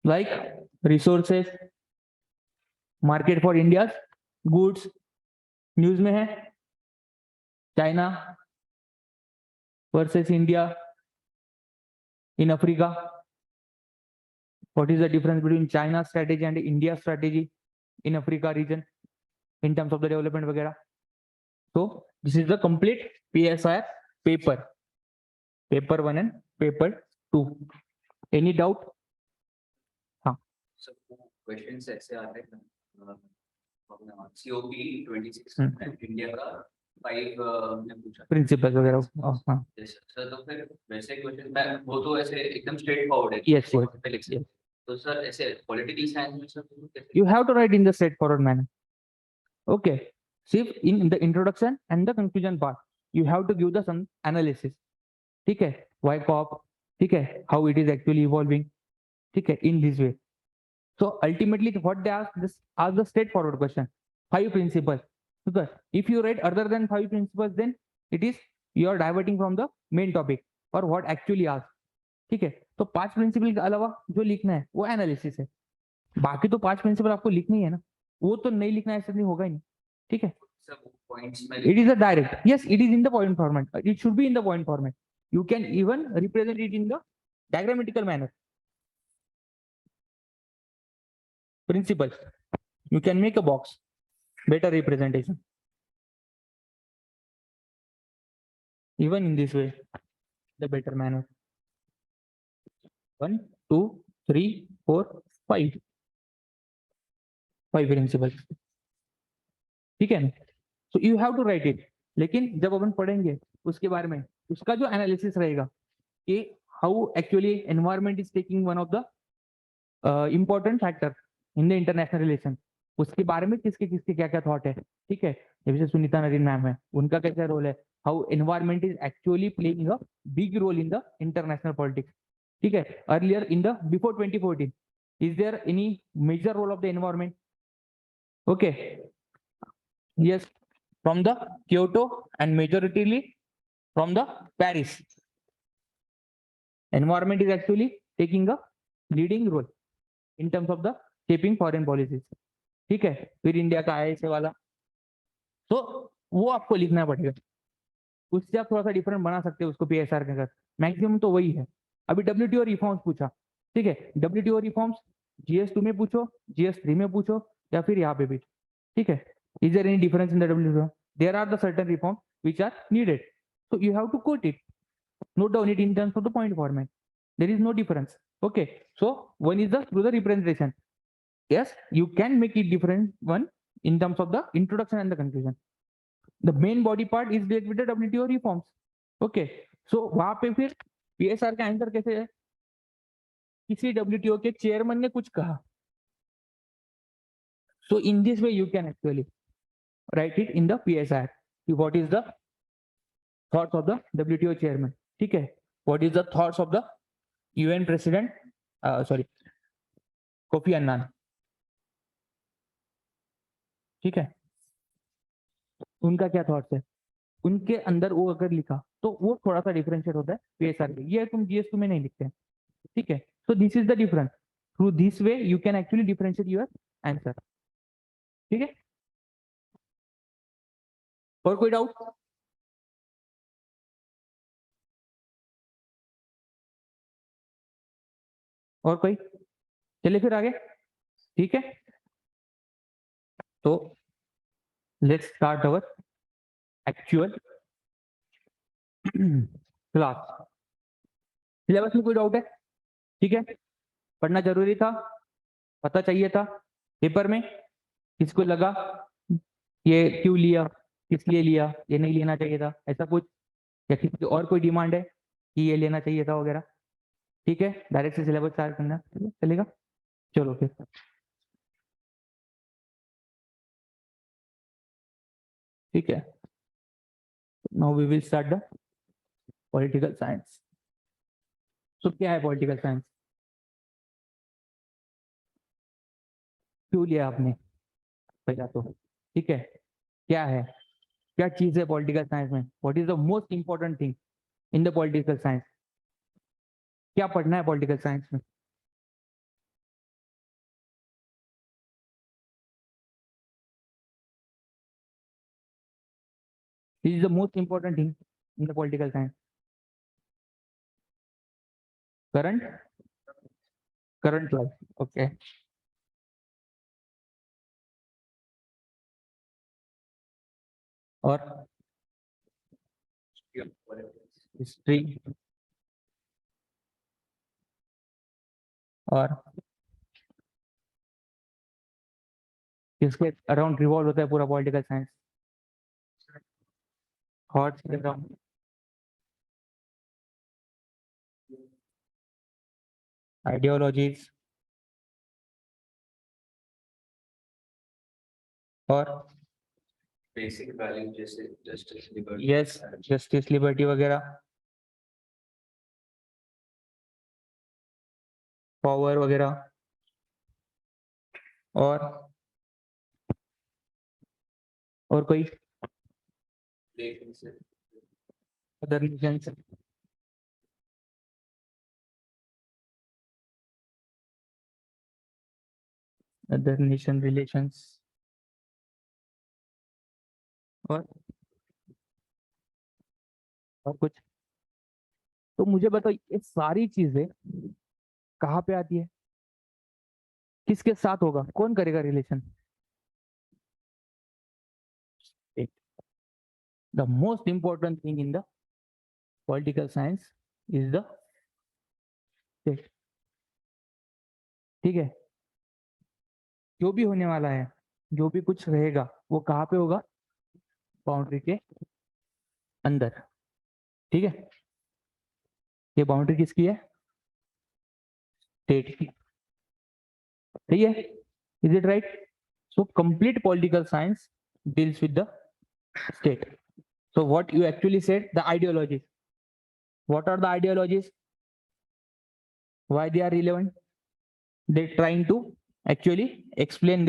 like resources, market for India's goods. News में है China versus India in Africa. What is the difference between China's strategy and India's strategy in Africa region in terms of the development वगैरह? So this is the complete PSR paper, paper 1 and paper 2. Any doubt? हाँ. So questions ऐसे आते हैं. COP 26 India का 5 ने पूछा. Principles वगैरह. हाँ. सर तो फिर वैसे क्वेश्चन वो तो ऐसे एकदम स्ट्रेट फॉरवर्ड है. Yes, yes. तो सर ऐसे पॉलिटिकल साइंस में sir You have to write in the straightforward manner. Okay. See, in the introduction and the conclusion part, you have to give the some analysis. ठीक है. Why COP? ठीक है. How it is actually evolving. ठीक है. In this way. So ultimately, what they ask the straightforward question. 5 principles. Okay. If you write other than 5 principles, then it is you are diverting from the main topic or what actually asked. ठीक है. तो 5 principal के अलावा जो लिखना है वो analysis है. बाकी तो 5 प्रिंसिपल आपको लिखनी है ना. वो तो नहीं लिखना ऐसा नहीं होगा ही नहीं. ठीक है. It is a direct. Yes, it is in the point format. It should be in the point format. You can even represent it in the diagrammatical manner. Principles. You can make a box. Better representation. even in this way, the better manner. 1, 2, 3, 4, 5 principle, ठीक है ना? So you have to write it. लेकिन जब अपन पढ़ेंगे उसके बारे में, उसका जो एनालिसिस रहेगा कि how actually environment is taking one of the important factor in the international relation, उसके बारे में किसके किसके क्या क्या थॉट है, ठीक है? जैसे सुनीता नरीन मैम है, उनका कैसा रोल है, how environment is actually playing a big role in the international politics, ठीक है? Earlier in the before 2014 is there any major role of the environment? Okay, yes, from the Kyoto and majoritarily from the Paris. Environment is actually taking a leading role in terms of the shaping foreign policies. ठीक है? फिर India का आया ऐसे वाला, तो वो आपको लिखना पड़ेगा। उससे आप थोड़ा सा डिफरेंट बना सकते हो उसको पीएसआर के अंदर, मैक्सिमम तो वही है। अभी डब्ल्यूटीओ रिफॉर्म्स पूछा, ठीक है? डब्ल्यूटीओ रिफॉर्म्स GS2 में पूछो, GS3 में पूछो, या फिर यहाँ पे भी, ठीक है? Is there any difference in the WTO? There are the certain reforms which are needed. So you have to quote it. Note down it in terms of the point format. There is no difference. Okay. So one is the through the representation. Yes, you can make it different one in terms of the introduction and the conclusion. The main body part is related with the WTO reforms. Okay. So वहां पे फिर PSR का answer कैसे है? किसी WTO के chairman ने कुछ कहा. So in this way you can actually write it in the PSR. What is the thoughts of the WTO chairman? ठीक है? What is the thoughts of the UN president? Sorry, Kofi Annan. ठीक है? उनका क्या thoughts है? उनके अंदर वो अगर लिखा तो वो थोड़ा सा डिफरेंशिएट होता है PSR के, ये तुम GS2 में नहीं लिखते हैं, ठीक है? So this is the difference. Through this way you can actually differentiate your answer. ठीक है? और कोई डाउट? और कोई? चलिए फिर आगे, ठीक है? तो let's start our actual class. Syllabus में कोई डाउट है? ठीक है? पढ़ना जरूरी था, पता चाहिए था पेपर में, किसको लगा ये क्यों लिया, किस लिए लिया, ये नहीं लेना चाहिए था, ऐसा कुछ, या किसी और कोई डिमांड है कि ये लेना चाहिए था वगैरह? ठीक है, डायरेक्ट से सिलेबस स्टार्ट करना चलेगा। चलो फिर ठीक है, now we will start the political science. तो क्या है पॉलिटिकल साइंस? क्यों लिया आपने पहला तो, ठीक है? क्या है, क्या चीज है पॉलिटिकल साइंस में? What is the most important thing in the political science? क्या पढ़ना है पॉलिटिकल साइंस में? This is the most important thing in the political science. Current, current life, okay. और हिस्ट्री, और किसके अराउंड रिवॉल्व होता है पूरा पॉलिटिकल साइंस? थॉट्स के अराउंड, आइडियोलॉजीज, और बेसिक वैल्यू जैसे justice, liberty, yes, justice, liberty वगैरह, पावर वगैरह, और कोई लेकिन से other regions, other nation relations, और कुछ? तो मुझे बताओ ये सारी चीजें कहाँ पे आती है, किसके साथ होगा, कौन करेगा relation? The most important thing in the political science is the state. ठीक है, जो भी होने वाला है, जो भी कुछ रहेगा वो कहाँ पे होगा, बाउंड्री के अंदर। ठीक है, ये बाउंड्री किसकी है, स्टेट की। सही है, is it right? So complete political science deals with the state. So what you actually said, the ideologies. What are the ideologies? Why they are relevant? They're trying to actually explain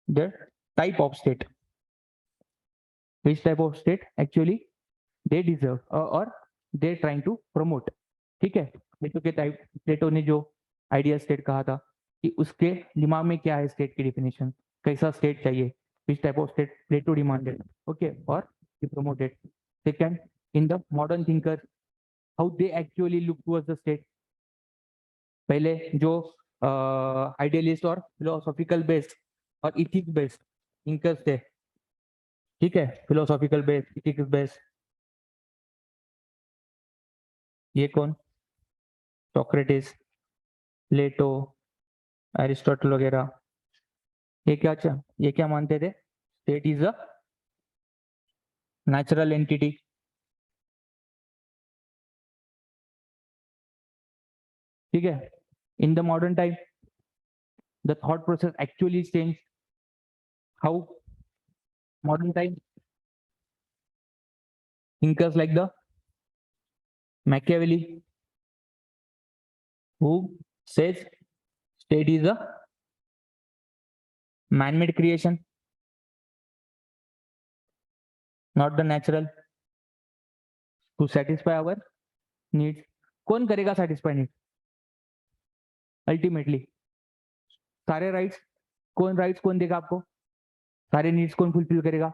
their type of state. Which type of state actually they deserve or they're trying to promote. ठीक है, प्लेटो के type, प्लेटो ने जो idea state कहा था कि उसके दिमाग में क्या है स्टेट की डेफिनेशन, कैसा स्टेट चाहिए, which type of state Plato demanded, okay, or he promoted. Second, in the modern thinkers, how they actually look towards the state. पहले जो आइडियलिस्ट और फिलोसॉफिकल बेस्ड और इथिक्स बेस्ड थिंकर्स थे, ठीक है, फिलोसॉफिकल बेस्ड, इथिक्स बेस्ड, ये कौन, Socrates, प्लेटो, Aristotle वगैरह, ये क्या मानते थे, state is a natural entity. ठीक है, in the modern time the thought process actually change, how modern time thinkers like the Machiavelli, who says state is a man-made creation, not the natural, to satisfy our needs. कौन करेगा satisfy needs? Ultimately, सारे rights कौन देगा आपको, सारे needs कौन fulfill करेगा?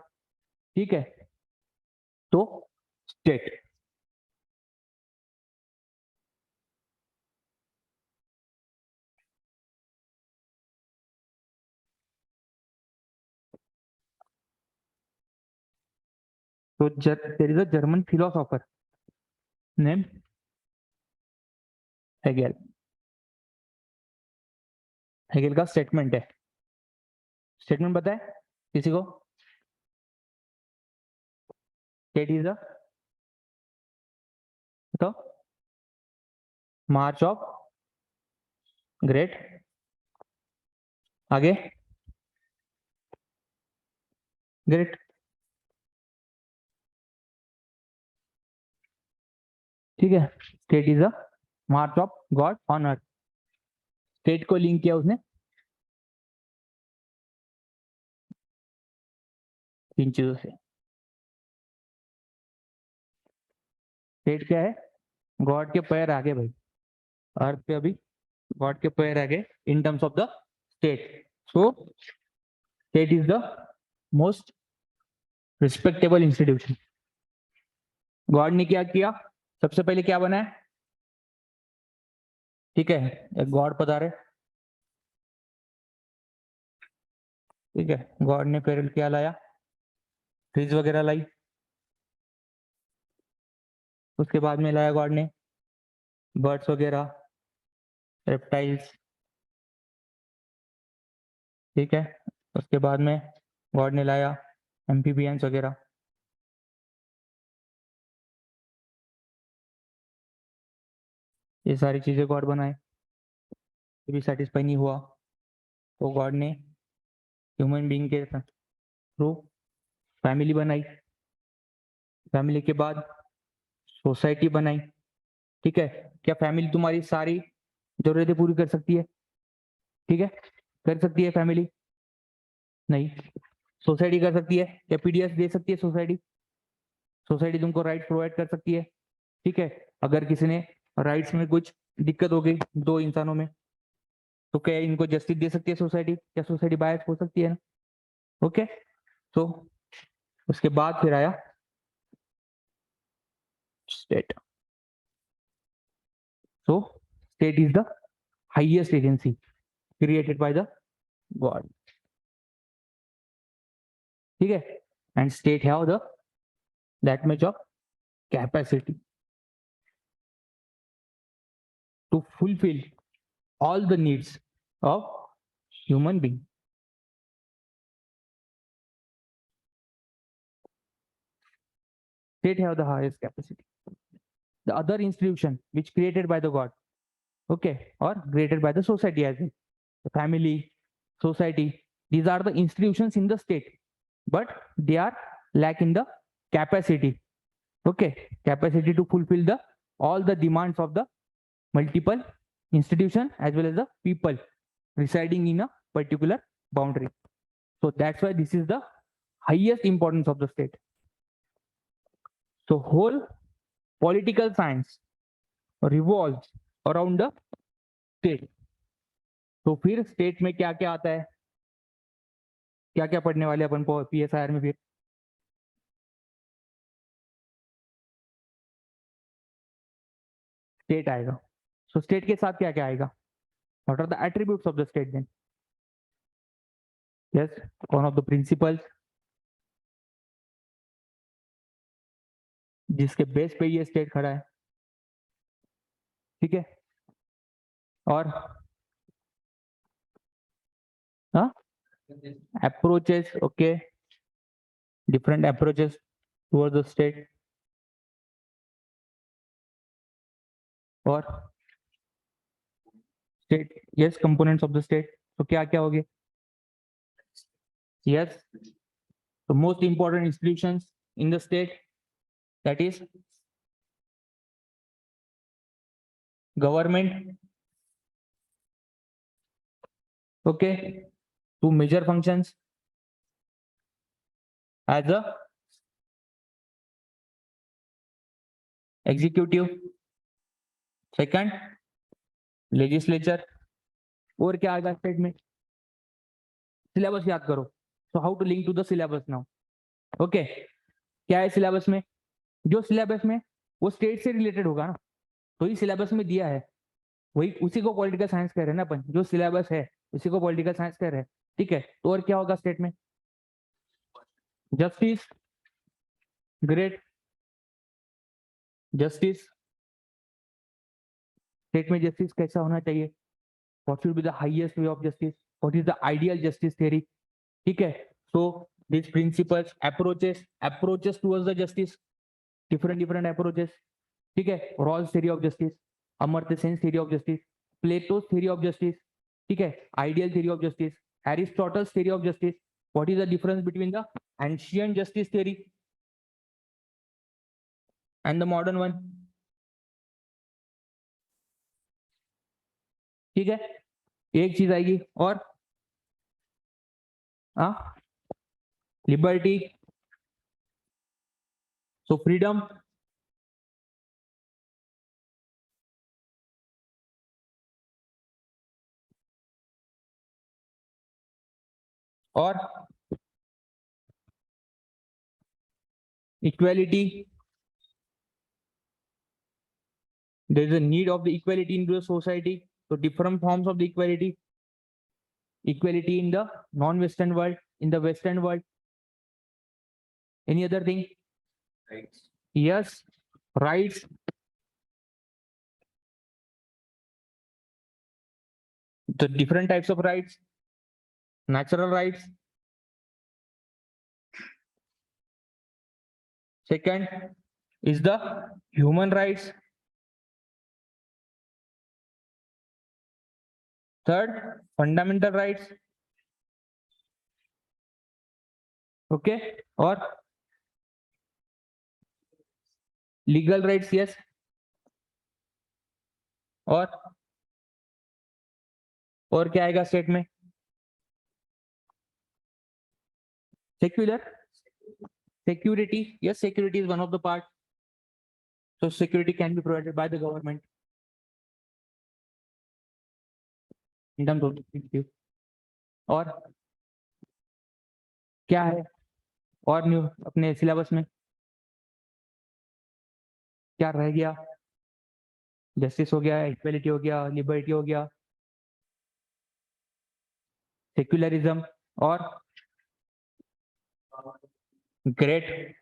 ठीक है, तो state. So there is a German philosopher named Hegel. Hegel का स्टेटमेंट है, स्टेटमेंट पता है किसी को, स्टेट इज अ, बताओ, मार्च ऑफ ग्रेट, आगे ग्रेट, ठीक है, state is a March of God on earth. State को लिंक किया उसने तीन चीजों से। स्टेट क्या है, गॉड के पैर आगे भाई, अर्थ पे अभी गॉड के पैर आगे इन terms of the state. So state is the most respectable institution. God ने क्या किया, सबसे पहले क्या बनाया, ठीक है, एक गॉड पधारे, ठीक है, गॉड ने फिर क्या लाया, ट्रीज वगैरह लाई, उसके बाद में लाया गॉड ने बर्ड्स वगैरह, रेप्टाइल्स, ठीक है, उसके बाद में गॉड ने लाया एम्फीबियंस वगैरह। ये सारी चीजें गॉड बनाए, भी सेटिस्फाई नहीं हुआ तो गॉड ने ह्यूमन बीइंग के थ्रू फैमिली बनाई, फैमिली के बाद सोसाइटी बनाई। ठीक है, क्या फैमिली तुम्हारी सारी जरूरतें पूरी कर सकती है, ठीक है, कर सकती है फैमिली, नहीं। सोसाइटी कर सकती है, क्या पीडीएस दे सकती है सोसाइटी, सोसाइटी तुमको राइट प्रोवाइड कर सकती है, ठीक है। अगर किसी ने राइट्स में कुछ दिक्कत हो गई दो इंसानों में, तो क्या इनको जस्टिस दे सकती है सोसाइटी, क्या सोसाइटी बायस हो सकती है ना, ओके। तो उसके बाद फिर आया state. So state is the highest agency created by the God, ठीक है। and state have that much of capacity to fulfill all the needs of human being. State have the highest capacity. The other institution which created by the God, okay, or created by the society as well, the family, society, these are the institutions in the state, but they are lacking the capacity, okay, capacity to fulfill the all the demands of the multiple institution as well as the people residing in a particular boundary. So that's why this is the highest importance of the state. So whole political science revolves around the state. तो फिर state में क्या क्या आता है, क्या क्या पढ़ने वाले अपन PSIR में फिर स्टेट आएगा. सो स्टेट के साथ क्या क्या आएगा, what are the attributes of the state then? Yes, one of the principles जिसके बेस पे ये स्टेट खड़ा है, ठीक है, और approaches, okay, different approaches towards the state, और state, yes, components of the state. तो क्या क्या होगे? Yes, the most important institutions in the state, that is government, okay, two major functions as a executive, second legislature, और क्या आएगा state में? Syllabus याद करो. So how to link to the syllabus now, okay, क्या है syllabus में? जो सिलेबस में वो स्टेट से रिलेटेड होगा ना, तो ये सिलेबस में दिया है, वही उसी को पॉलिटिकल साइंस कह रहे हैं ना अपन, जो सिलेबस है उसी को पॉलिटिकल साइंस कह रहे हैं, ठीक है. तो और क्या होगा स्टेट में? जस्टिस, ग्रेट, जस्टिस, स्टेट में जस्टिस कैसा होना चाहिए, what should be the highest way of justice, what is the ideal justice theory, ठीक है. So this principles, approaches towards the justice, different approaches, ठीक है. Rawls theory of justice, Amartya Sen theory of justice, Plato's theory of justice, ठीक है, ideal theory of justice, Aristotle's theory of justice, what is the difference between the ancient justice theory and the modern one, ठीक है. एक चीज आएगी और liberty, so freedom, और equality, there is a need of the equality into the society, so different forms of the equality in the non-western world, in the western world. Any other thing? Rights. Yes, rights, the different types of rights, natural rights, second is the human rights, third fundamental rights, okay, or legal rights, yes, और क्या आएगा state में? Secular, security, yes, security is one of the part, so security can be provided by the government in terms of the, और क्या है और new अपने syllabus में क्या रह गया? जस्टिस हो गया, इक्वलिटी हो गया, लिबर्टी हो गया, सेक्युलरिज्म, और great.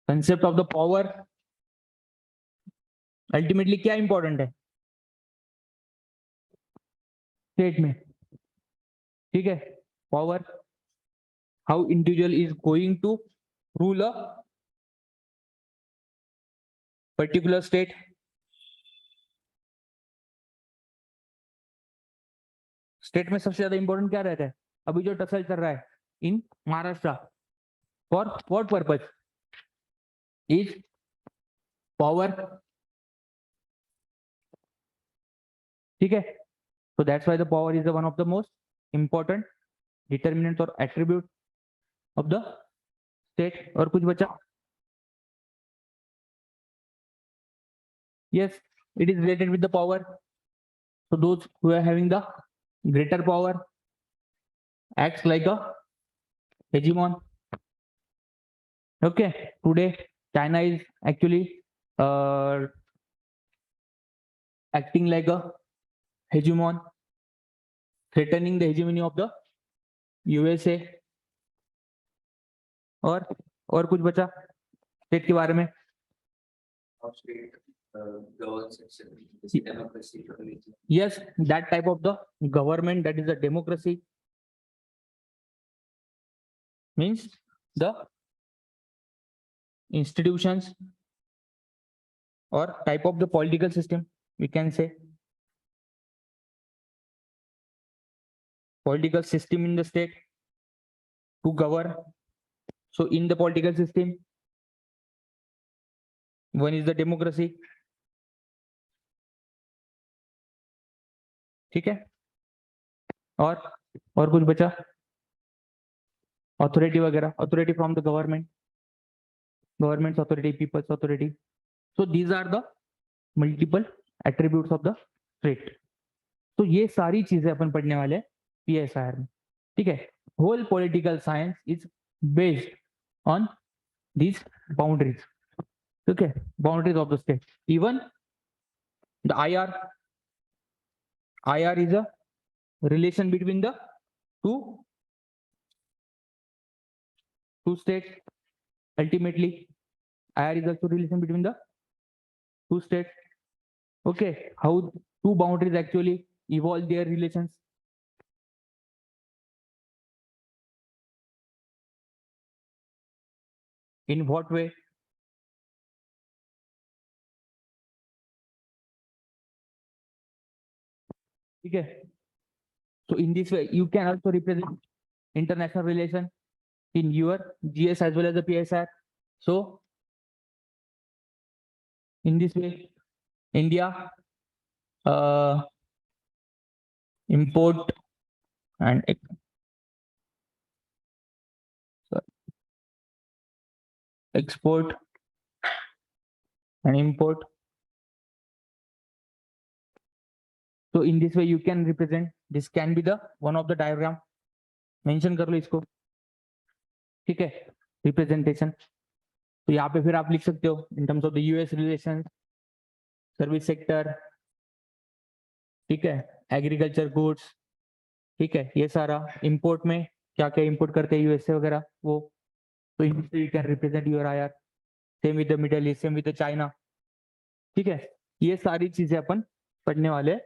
Concept of the power ultimately क्या इंपॉर्टेंट है स्टेट में, ठीक है. Power, how individual is going to rule a particular state. State में सबसे ज्यादा इंपॉर्टेंट क्या रहता है अभी जो टसल चल रहा है in Maharashtra, for what purpose is power, ठीक है. so that's why the power is the one of the most important determinants or attribute of the state. और कुछ बचा? yes, it is related with the power. so those who are having the greater power acts like a hegemon. okay, today China is actually acting like a hegemon, threatening the hegemony of the USA. और कुछ बचा state के बारे में? yes, that type of the government that is a democracy means the institutions or type of the political system, we can say political system in the state to govern. so in the political system, one is the democracy, ठीक है. और कुछ बचा? Authority वगैरह, authority from the government, government authority, people's authority. so these are the multiple attributes of the state. तो ये सारी चीजें अपन पढ़ने वाले PSIR में, ठीक है. Whole political science is based on these boundaries, okay, boundaries of the state. even the IR is a relation between the two states. ultimately IR is also relation between the two states. okay, how two boundaries actually evolve their relations. in what way? ठीक है. so in this way you can also represent international relation in your GS as well as the PSR. so in this way India import and export and import. so in this way you can represent, this can be the one of the diagram, mention कर लो इसको, ठीक है. Representation तो यहाँ पे फिर आप लिख सकते हो इन terms of the US relation, service sector, ठीक है, एग्रीकल्चर गुड्स, ठीक है. ये सारा इंपोर्ट में क्या क्या इंपोर्ट करते हैं यूएसए वगैरह वो, तो you can represent your IR. Same with the Middle East, same with the China, ठीक है. ये सारी चीजें अपन पढ़ने वाले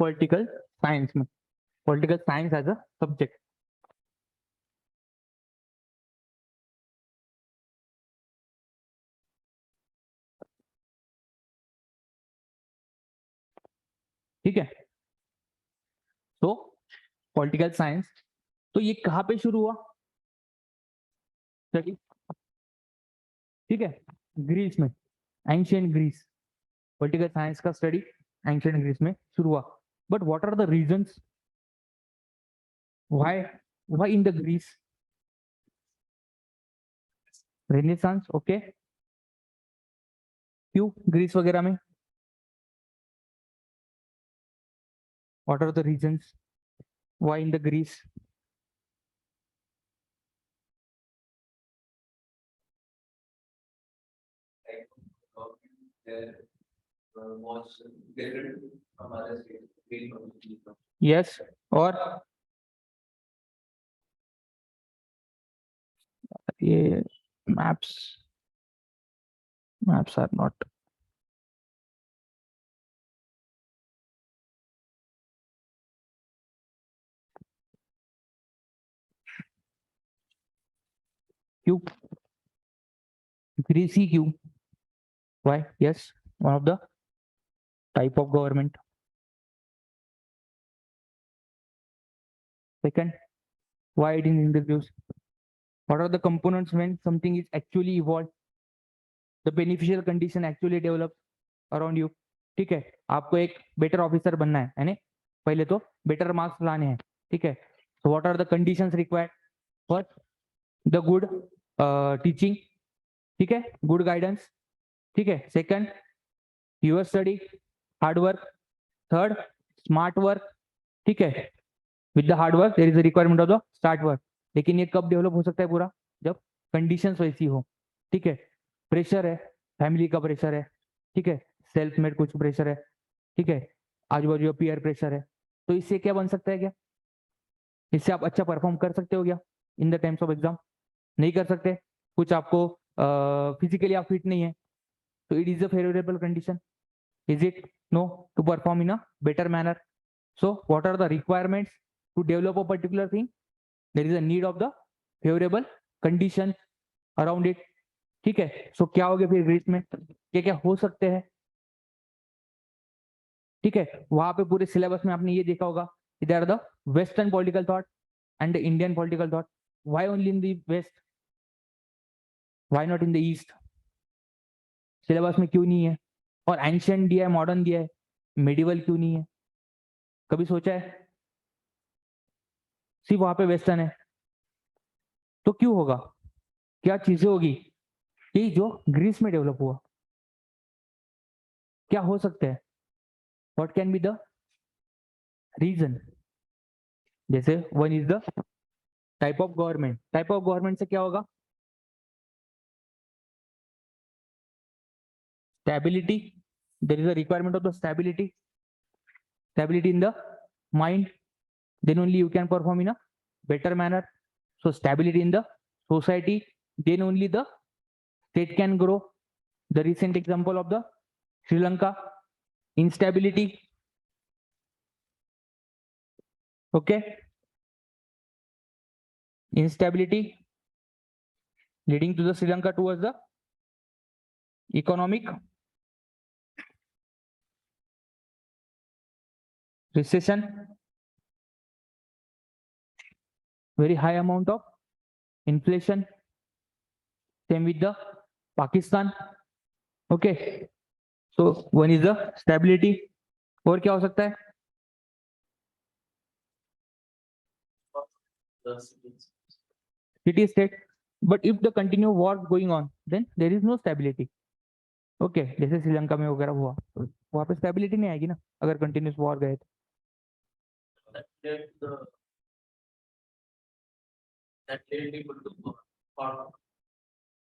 पॉलिटिकल साइंस में, political science as a subject. ठीक है. तो पॉलिटिकल साइंस, तो ये कहाँ पे शुरू हुआ स्टडी? ठीक है, ग्रीस में, एंशियंट ग्रीस. पॉलिटिकल साइंस का स्टडी एंशियंट ग्रीस में शुरू हुआ. But what are the reasons why in the Greece? Renaissance, okay. क्यों ग्रीस वगैरह में? What are the reasons why in the Greece? was different from other states. yes, और ये maps are not. Q. Greasy Q. Why? Yes, one of the type of government. Second, why it is introduced? What are the components when something is actually evolved? The beneficial condition actually developed around you. ठीक है, आपको एक better officer बनना है ना? पहले तो better marks लाने हैं, ठीक है? So what are the conditions required? First, the good teaching, ठीक है? Good guidance, ठीक है? Second, your study, hard work. Third, smart work, ठीक है? With the hard work there is a requirement of the start work. लेकिन ये कब develop हो सकता है पूरा? जब कंडीशंस वैसी हो, ठीक है? प्रेशर है, फैमिली का प्रेशर है, ठीक है? सेल्फ मेड कुछ प्रेशर है, ठीक है? आजू बाजू पीयर प्रेशर है, तो इससे क्या बन सकता है? क्या इससे आप अच्छा परफॉर्म कर सकते हो क्या in the times of exam? नहीं कर सकते। कुछ आपको फिजिकली आप फिट नहीं है, तो it is a favourable condition, is it? No, to perform in a better manner. So what are the requirements to develop a particular thing? There is a need of the favorable condition around it. ठीक है? So क्या हो गया फिर Greece में? क्या क्या हो सकते हैं? ठीक है, वहां पे पूरे सिलेबस में आपने ये देखा होगा, इधर the western political thought and the Indian political thought. Why only in the west? Why not in the east? Syllabus में क्यों नहीं है? और एंशियंट दिया है, मॉडर्न दिया है, मेडिवल क्यों नहीं है? कभी सोचा है? सिर्फ वहां पे वेस्टर्न है, तो क्यों होगा? क्या चीजें होगी कि जो ग्रीस में डेवलप हुआ? क्या हो सकते हैं? What can be the reason? जैसे one is the type of government. Type of government से क्या होगा? Stability. There is a requirement of the stability. Stability in the mind, then only you can perform in a better manner. So stability in the society, then only the state can grow. The recent example of the Sri Lanka, instability. Okay, instability leading to the Sri Lanka towards the economic recession, very high amount of inflation. Same with the Pakistan. Okay, so one is the stability. और क्या हो सकता है? City state. But if the continue war going on, then there is no stability. Okay, जैसे श्रीलंका में वगैरह हुआ, तो वहां पे स्टेबिलिटी नहीं आएगी ना अगर कंटिन्यूस वॉर गए तो.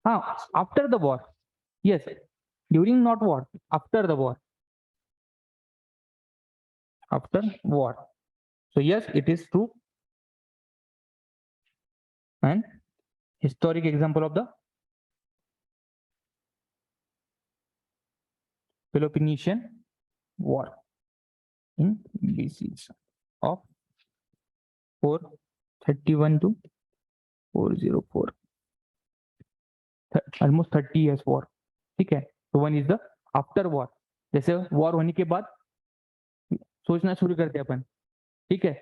हाँ, after the war. Yes, during not war, after the war. After war. So yes, it is true. And historic example of the Peloponnesian War in BC of 431 to 404. Almost 30 years war. ठीक है, तो one is the after war. जैसे war होने के बाद सोचना शुरू करते हैं अपन, ठीक है?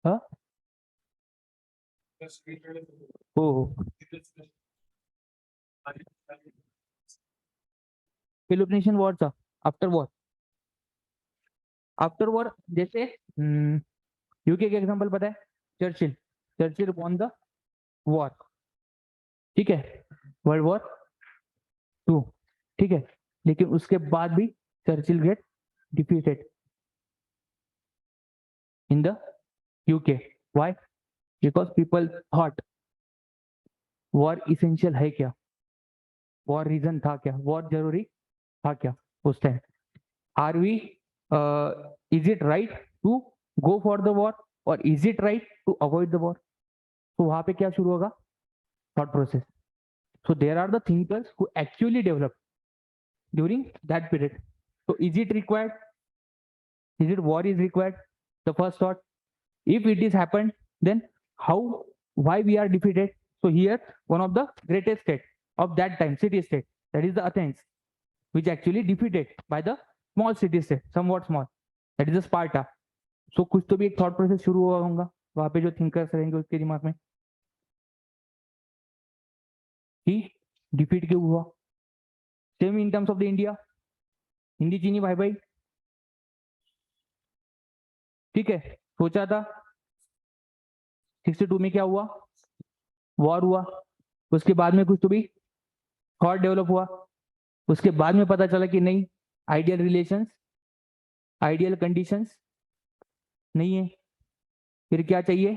हाँ, हो पेलोपोनेशियन वॉर था आफ्टर वॉर. आफ्टर वॉर जैसे यूके के एग्जांपल पता है? Churchill. Churchill won the war, ठीक है, वर्ल्ड वॉर 2, ठीक है? लेकिन उसके बाद भी Churchill get defeated in the UK. Why? Because people thought war essential है क्या? वॉर रीजन था क्या? वॉर जरूरी था क्या उस time? Are we is it right to go for the war और is it right to avoid the war? तो वहां पे क्या शुरू होगा? thought process. So there are the thinkers who actually developed during that period. So is it required? Is it war is required? The first thought. If it is happened, then how, why we are defeated? So here, one of the greatest state of that time, city state, that is the Athens, which actually defeated by the small city state, somewhat small, that is the Sparta. So कुछ तो भी एक thought process शुरू हुआ होगा वहां पे जो thinkers रहेंगे उसके दिमाग में कि डिफीट क्यों हुआ. Same in terms of the India, Hindi चीनी भाई भाई, ठीक है. सोचा था 62 में क्या हुआ, वॉर हुआ, उसके बाद में कुछ तो भी थॉट डेवलप हुआ, उसके बाद में पता चला कि नहीं, आइडियल रिलेशंस, आइडियल कंडीशंस नहीं है, फिर क्या चाहिए,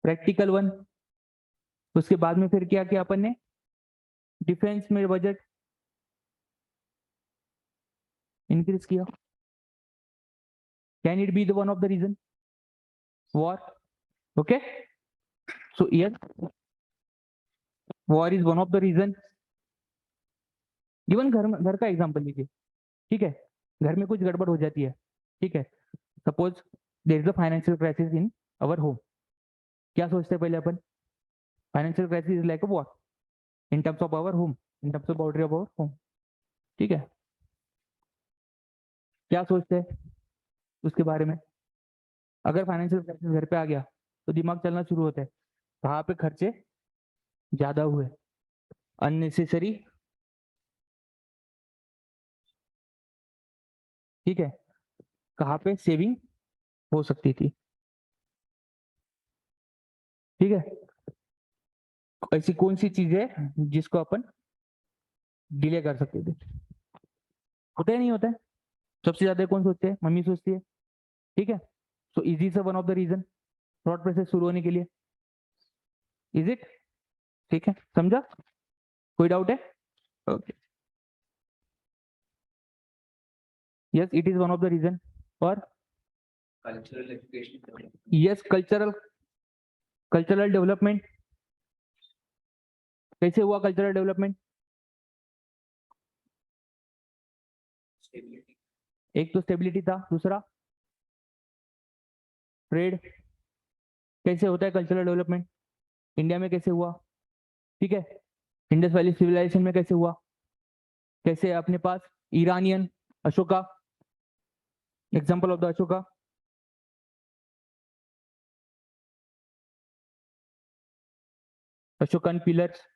प्रैक्टिकल वन. उसके बाद में फिर क्या किया अपन ने, डिफेंस में बजट इंक्रीज किया. Can it be the one of the reason, war? Okay, so yes, war is one of the reason. Even घर का एग्जांपल लीजिए, ठीक है. घर में कुछ गड़बड़ हो जाती है, ठीक है. Suppose there is a financial crisis in our home. क्या सोचते हैं पहले अपन, financial crisis is like a war in terms of our home, in terms of boundary of our home, ठीक है. क्या सोचते हैं उसके बारे में? अगर फाइनेंशियल क्राइसिस घर पे आ गया तो दिमाग चलना शुरू होता है, कहाँ पे खर्चे ज्यादा हुए, अननेसेसरी, ठीक है, कहाँ पे सेविंग हो सकती थी, ठीक है. ऐसी कौन सी चीज है जिसको अपन डिले कर सकते थे? होता है नहीं होता है? सबसे ज्यादा कौन सोचते हैं? मम्मी सोचती है, ठीक है. So is this one of the reason thought process शुरू होने के लिए? Is it? ठीक है, समझा? कोई डाउट है? Okay, yes, it is one of the reason. और cultural education, yes, cultural development. कैसे हुआ कल्चरल डेवलपमेंट? स्टेबिलिटी, एक तो स्टेबिलिटी था, दूसरा ट्रेड. कैसे होता है कल्चरल डेवलपमेंट? इंडिया में कैसे हुआ, ठीक है. इंडस वैली सिविलाइजेशन में कैसे हुआ, कैसे अपने पास Iranian, Ashoka, example of the Ashoka, Ashokan pillars.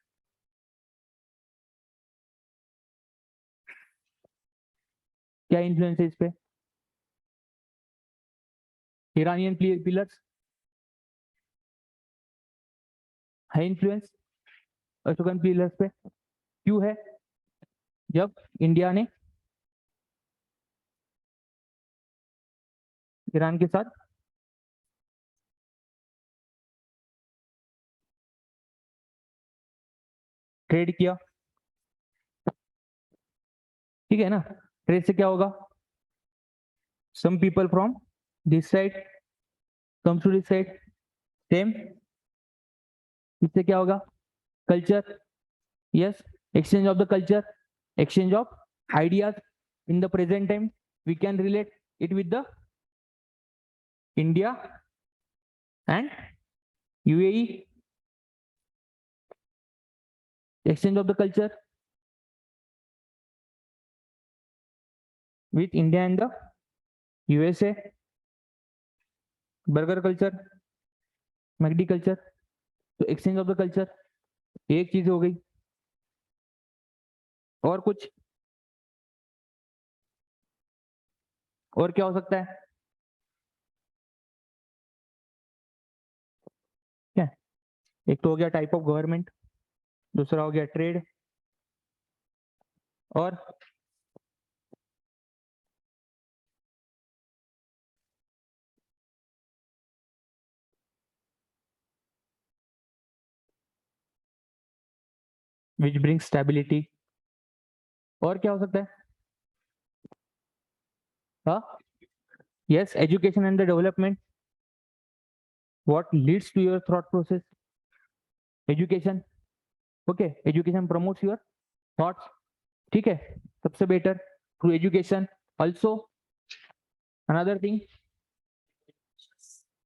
क्या इन्फ्लुएंस है इस पे? ईरानियन पिलर्स है इन्फ्लुएंस अशोकन पिलर्स पे. क्यों है? जब इंडिया ने ईरान के साथ ट्रेड किया, ठीक है ना. ट्रेड से क्या होगा, some people from this side comes to this side, same. इससे क्या होगा, culture. Yes, exchange of the culture, exchange of ideas. In the present time we can relate it with the India and UAE, exchange of the culture with India and the USA, burger culture, McD culture. तो exchange of the culture एक चीज हो गई. और कुछ, और क्या हो सकता है? क्या, एक तो हो गया टाइप ऑफ गवर्नमेंट, दूसरा हो गया ट्रेड, और which brings stability. और क्या हो सकता है? हाँ, yes, education and the development. what leads to your thought process? Education. Okay, education promotes your thoughts. ठीक है, सबसे better through education. Also another thing,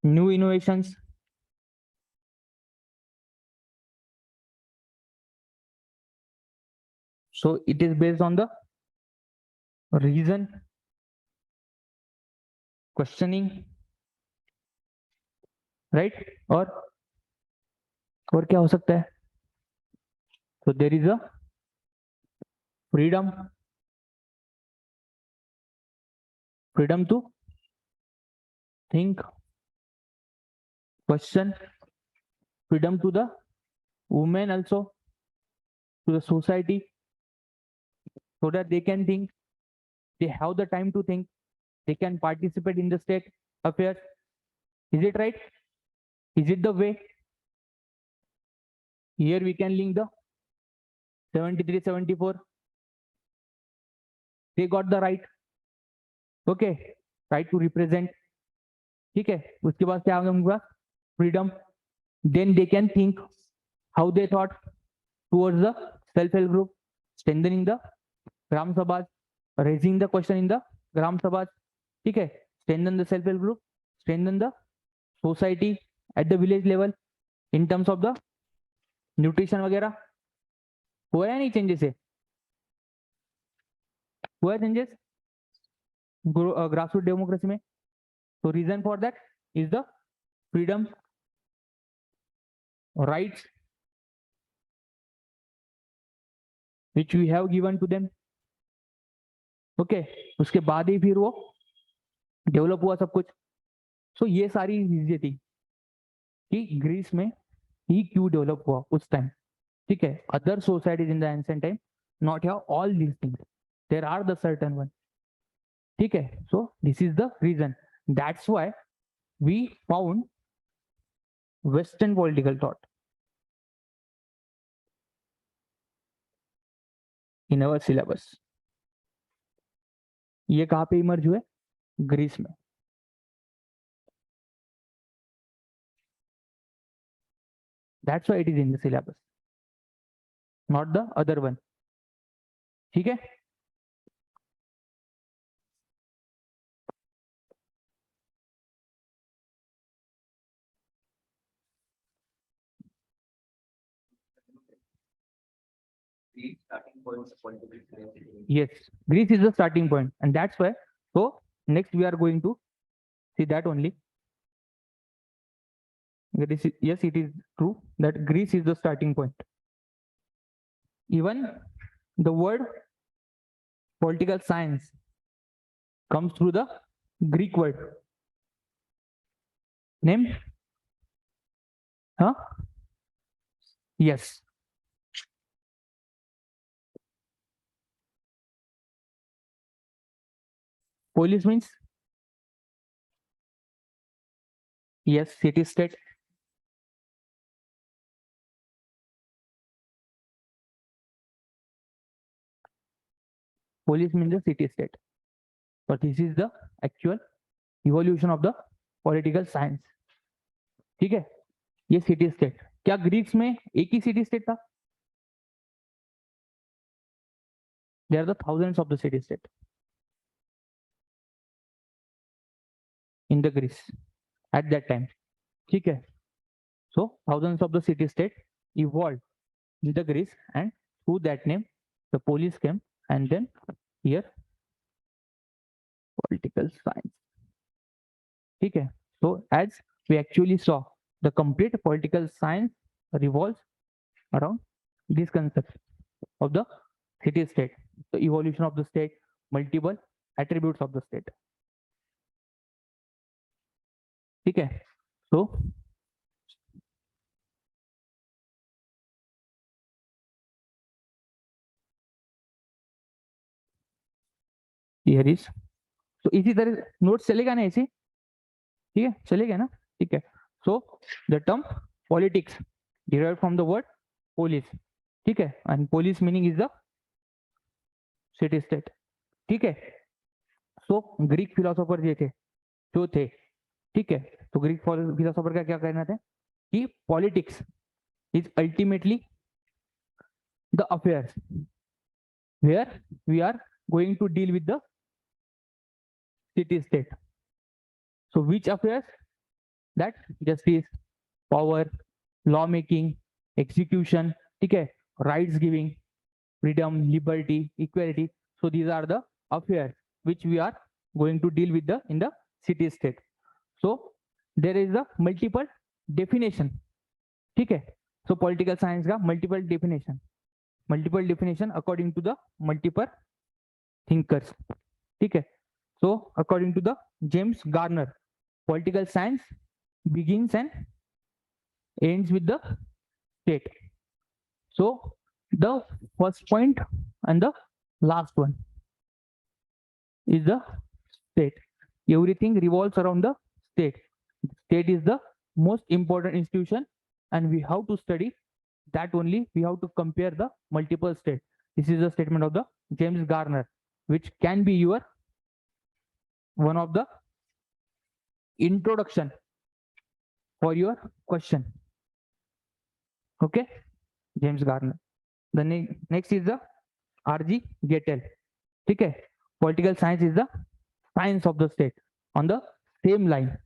new innovations. So it is based on the reason, questioning, right? और क्या हो सकता है? So there is a freedom to think, question, freedom to the women also, to the society, so that they can think, they have the time to think, they can participate in the state affairs. Is it right? Is it the way? Here we can link the 73, 74. They got the right. Okay, right to represent. ठीक है, उसके बाद क्या होगा? Freedom. Then they can think how they thought towards the self-help group, strengthening the Gram Sabhas, raising the question in the Gram Sabhas. ठीक है, strengthen the self-help group, strengthen the society at the village level in terms of the nutrition वगैरह. हुआ है नहीं changes? है हुआ है changes grassroot democracy में? So reason for that is the freedom, rights which we have given to them. Okay, उसके बाद ही फिर वो डेवलप हुआ सब कुछ. So ये सारी चीजें थी कि ग्रीस में ही क्यों डेवलप हुआ उस टाइम. ठीक है, other societies in the ancient time not have all these things, there are the certain one. ठीक है, so this is the reason. That's why we found western political thought in our syllabus. ये कहाँ पे emerge हुए? Greece में. That's why it is in the syllabus, not the other one. ठीक है, The starting point of political science. yes, Greece is the starting point, and that's why. So next we are going to see that only. Yes, it is true that Greece is the starting point. Even the word political science comes through the Greek word name. Huh? Yes. Polis means? Yes, city state. Polis means the city state. But this is the actual evolution of the political science. ठीक है, ये city state. क्या Greeks में एक ही city state था? There are the thousands of the city state in the Greece at that time. ठीक है, so thousands of the city state evolved in the Greece, and through that name the polis came, and then here political science. ठीक है, so as we actually saw, the complete political science revolves around this concept of the city state, the evolution of the state, multiple attributes of the state. ठीक है, so here is, so इसी तरह notes चलेगा ना ऐसे? ठीक है, चलेगा ना? ठीक है, so the term politics derived from the word polis. ठीक है, and polis meaning is the city state. ठीक है, so ग्रीक फिलोसोफर जो थे, ठीक है, तो ग्रीक फिलोसोफर का क्या कहना था कि politics is ultimately the affairs where we are going to deal with the city state. So which affairs? That justice, power, law making, execution, ठीक है, rights giving, freedom, liberty, equality. So these are the affairs which we are going to deal with the in the city state. So there is a multiple definition, ठीक है. So political science का multiple definition according to the multiple thinkers, ठीक है. So according to the James Garner, political science begins and ends with the state. So the first point and the last one is the state. Everything revolves around the state. State is the most important institution, and we have to study that only. We have to compare the multiple states. This is the statement of the James Garner, which can be your one of the introduction for your question. Okay, James Garner. The next is the R.G. Gettel. Okay, political science is the science of the state. On the same line,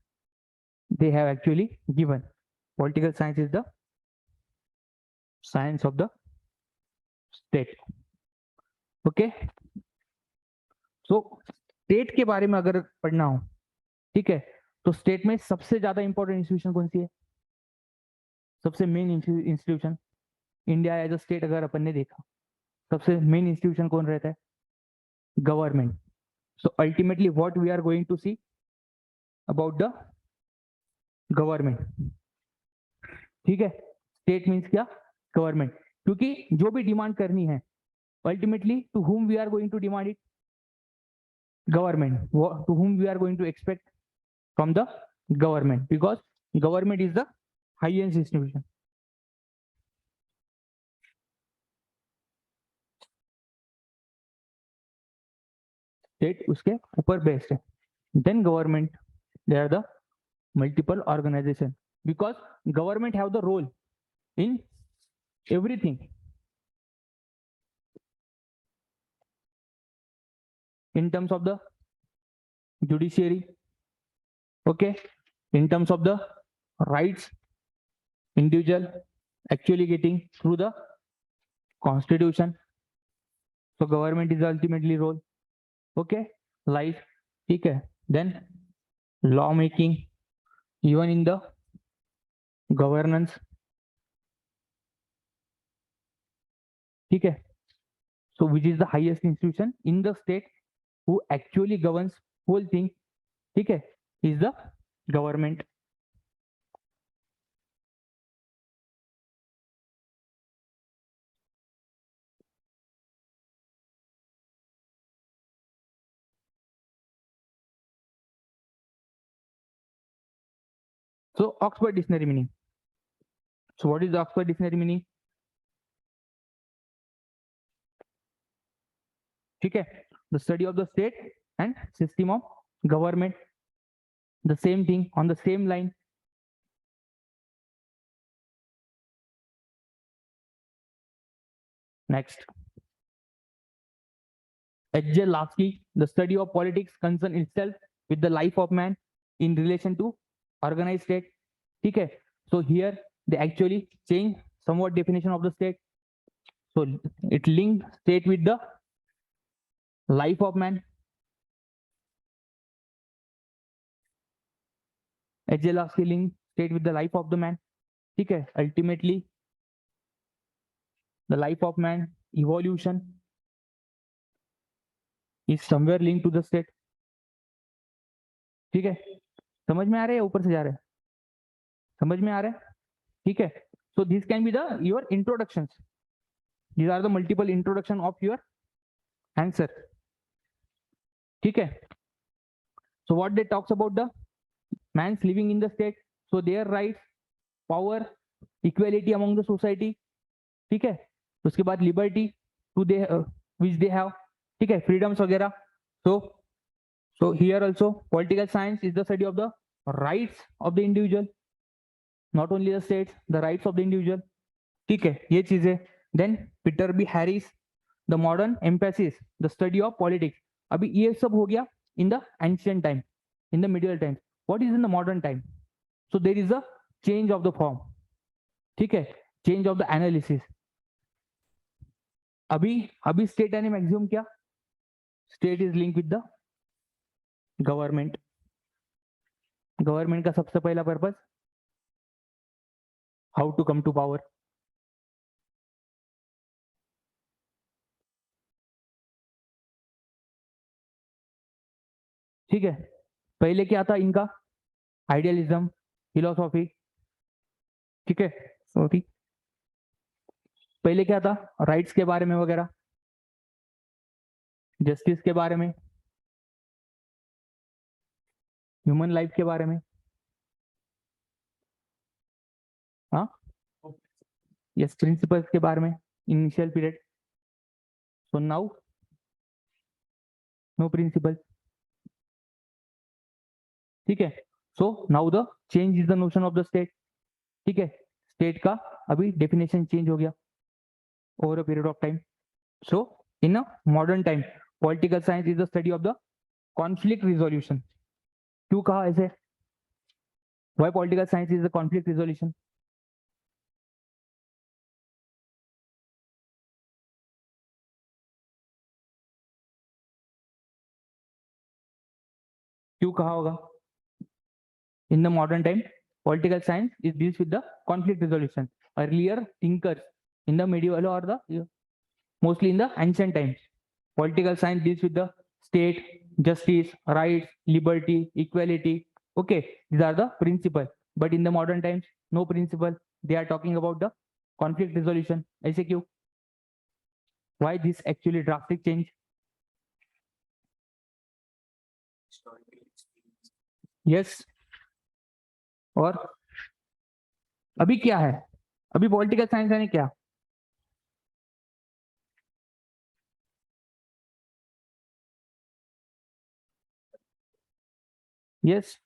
they have actually given political science is the science of the state. Okay, so state के बारे में अगर पढ़ना हो, ठीक है, तो state में सबसे ज्यादा इंपॉर्टेंट इंस्टीट्यूशन कौन सी है? सबसे main institution India as a state अगर अपन ने देखा, सबसे मेन इंस्टीट्यूशन कौन रहता है? Government. So ultimately what we are going to see about the government, ठीक है. स्टेट मीन्स क्या? गवर्नमेंट. क्योंकि जो भी डिमांड करनी है, ultimately to whom we are going to demand it? Government. To whom we are going to expect? From the government, because government is the highest institution. State उसके ऊपर based है. Then government, there are the multiple organization, because government have the role in everything. In terms of the judiciary, okay, in terms of the rights individual actually getting through the constitution. So government is ultimately role. Okay, life, ठीक है. Then law making, even in the governance, ठीक है. So which is the highest institution in the state who actually governs whole thing, ठीक है, is the government. So Oxford Dictionary meaning. So what is the Oxford Dictionary meaning? ठीक है, the study of the state and system of government. The same thing, on the same line. Next, H.J. Lasky, the study of politics concern itself with the life of man in relation to organized state. ठीक है, so here they actually change somewhat definition of the state. So it linked state with the life of man. H.J. Lasky linked state with the life of the man. ठीक है, ultimately the life of man, evolution is somewhere linked to the state. ठीक है, समझ में आ रहा है या ऊपर से जा रहा है? समझ में आ रहा है, ठीक है. So this can be the your introductions. These are the multiple introduction of your answer. ठीक है. So what they talks about the man's living in the state. So their rights, power, equality among the society. ठीक है. उसके बाद liberty to they which they have. ठीक है, freedoms वगैरह. So here also political science is the study of the rights of the individual, not only the states, the rights of the individual, ठीक है, ये चीजें. Then Peter B Harris, the modern emphasis, the study of politics. अभी ये सब हो गया in the ancient time, in the medieval time. What is in the modern time? So there is a change of the form, ठीक है, change of the analysis. अभी अभी state यानी मैक्सिमम क्या? State is link with the government. Government का सबसे पहला purpose, how to come to power. ठीक है, पहले क्या था इनका? आइडियलिज्म, फिलोसॉफी, ठीक है, सॉरी, पहले क्या था? राइट्स के बारे में वगैरह, जस्टिस के बारे में, ह्यूमन लाइफ के बारे में. हाँ, यस, प्रिंसिपल्स के बारे में, initial period. So now no principle, ठीक है. So now the change is the notion of the state, ठीक है. स्टेट का अभी डेफिनेशन चेंज हो गया over a period of time. So in a modern time, political science is the study of the conflict resolution. क्यों कहा ऐसे? Why political science is the conflict resolution? क्यों कहा होगा? In the modern time, political science is deals with the conflict resolution. Earlier thinkers in the medieval or the mostly in the ancient times, political science deals with the state, justice, rights, liberty, equality. Okay, these are the principle. But in the modern times, no principle. They are talking about the conflict resolution. ऐसे क्यों? Why this actually drastic change? Yes. और अभी क्या है? अभी political science यानी क्या? Yes,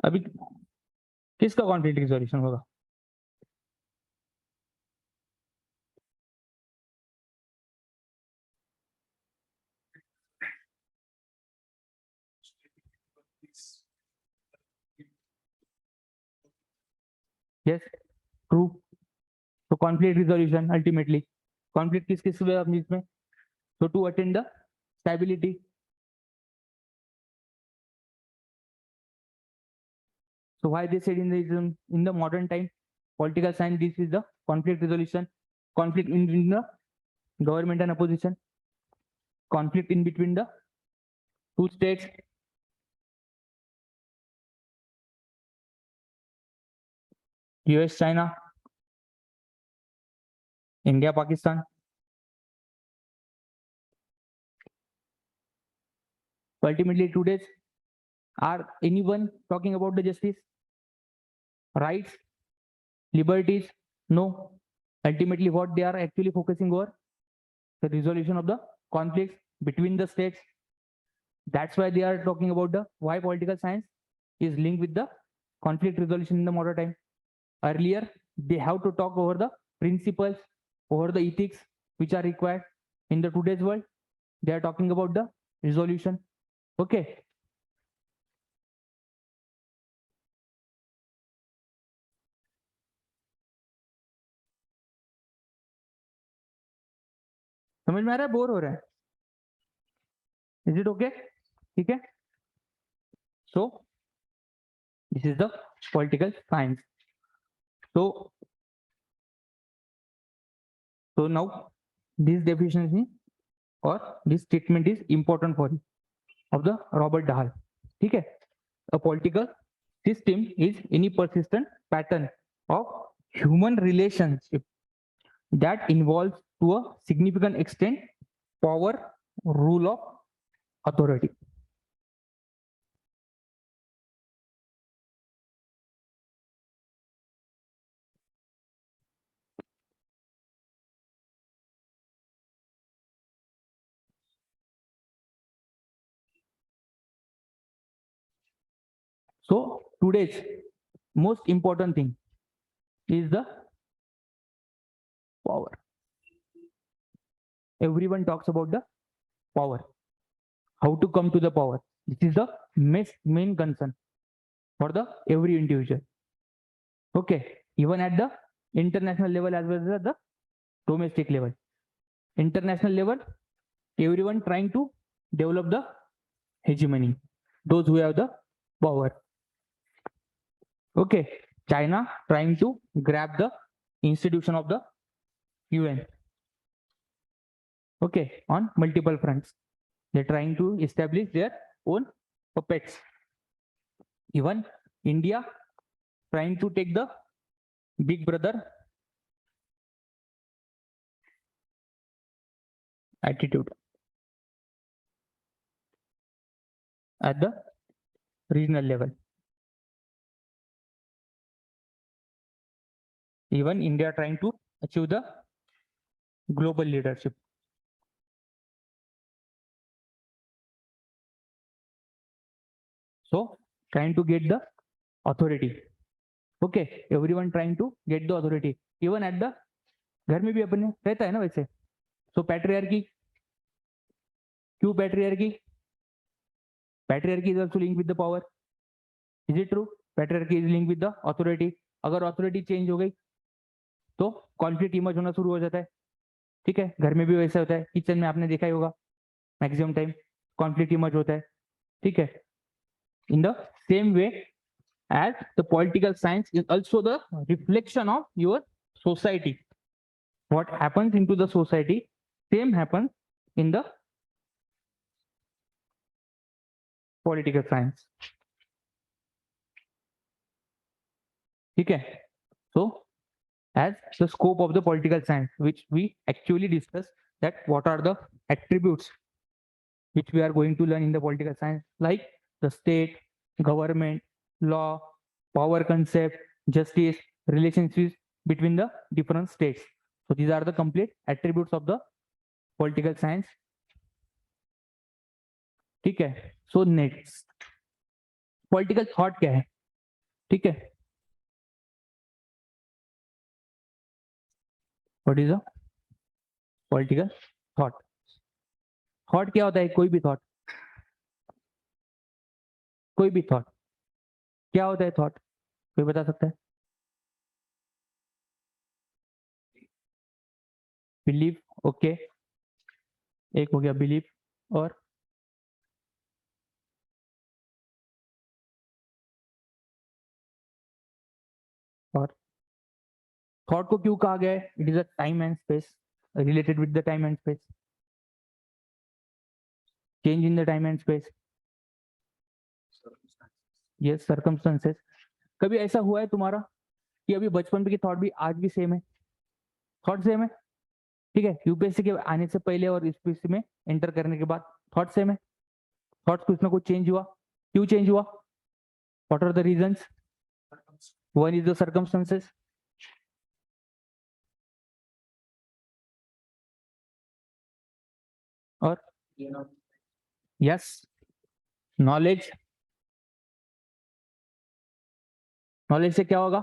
अभी किसका कॉन्फ्लिक्ट रिजोल्यूशन होगा? Yes, true. तो कॉन्फ्लिक्ट रिजोल्यूशन अल्टीमेटली, कॉन्फ्लिक्ट किस किस बीच में? तो to attend the stability. So why they said in the modern time, political science this is the conflict resolution, conflict in between the government and opposition, conflict in between the two states, US China, India Pakistan. Ultimately today's, are anyone talking about the justice, rights, liberties? No. Ultimately what they are actually focusing over? The resolution of the conflicts between the states. That's why they are talking about the why political science is linked with the conflict resolution in the modern time. Earlier, they have to talk over the principles, over the ethics which are required. In the today's world, they are talking about the resolution. Okay. समझ में आ रहा है? Bore हो रहा है? Is it okay? ठीक है. So this is the political science. So now this definition or this statement is important for you of the Robert Dahl. ठीक है. A political system is any persistent pattern of human relationship that involves to a significant extent power, rule of authority. So today's most important thing is the power. Everyone talks about the power. How to come to the power? This is the main concern for the every individual. Okay, even at the international level as well as at the domestic level. International level, everyone trying to develop the hegemony. Those who have the power. Okay, China trying to grab the institution of the UN. Okay, on multiple fronts. They're trying to establish their own puppets. Even India trying to take the big brother attitude at the regional level. Even India trying to achieve the global leadership. So trying to get the authority. Okay, everyone trying to get the authority. Even at the घर में भी अपने रहता है ना वैसे. So patriarchy. क्यों patriarchy? Patriarchy is also linked with the power. Is it true? Patriarchy is linked with the authority. अगर authority change हो गई तो conflict emerge होना शुरू हो जाता है. ठीक है, घर में भी वैसा होता है. किचन में आपने देखा ही होगा. Maximum time conflict emerge होता है. ठीक है. In the same way as the political science is also the reflection of your society. What happens into the society, same happens in the political science. Okay, so as the scope of the political science, which we actually discuss, that what are the attributes which we are going to learn in the political science, like the state, government, law, power concept, justice, relationships between the different states. So these are the complete attributes of the political science. ठीक है. So next, political thought क्या है? ठीक है. What is a political thought? Thought क्या होता है? कोई भी thought. कोई भी thought. क्या होता है thought? कोई बता सकता है? Belief, okay. एक हो गया belief और थॉट को क्यों कहा गया है? It is a time and space, related with the time and space, change in the time and space. Yes, circumstances. कभी ऐसा हुआ है तुम्हारा कि अभी बचपन की थॉट भी आज भी सेम है? थॉट सेम है. ठीक है, यूपीएससी के आने से पहले और यूपीएससी में एंटर करने के बाद थॉट सेम है? थॉट कुछ ना कुछ चेंज हुआ? क्यों चेंज हुआ? What are the reasons? One is the circumstances. और यस, नॉलेज. नॉलेज से क्या होगा?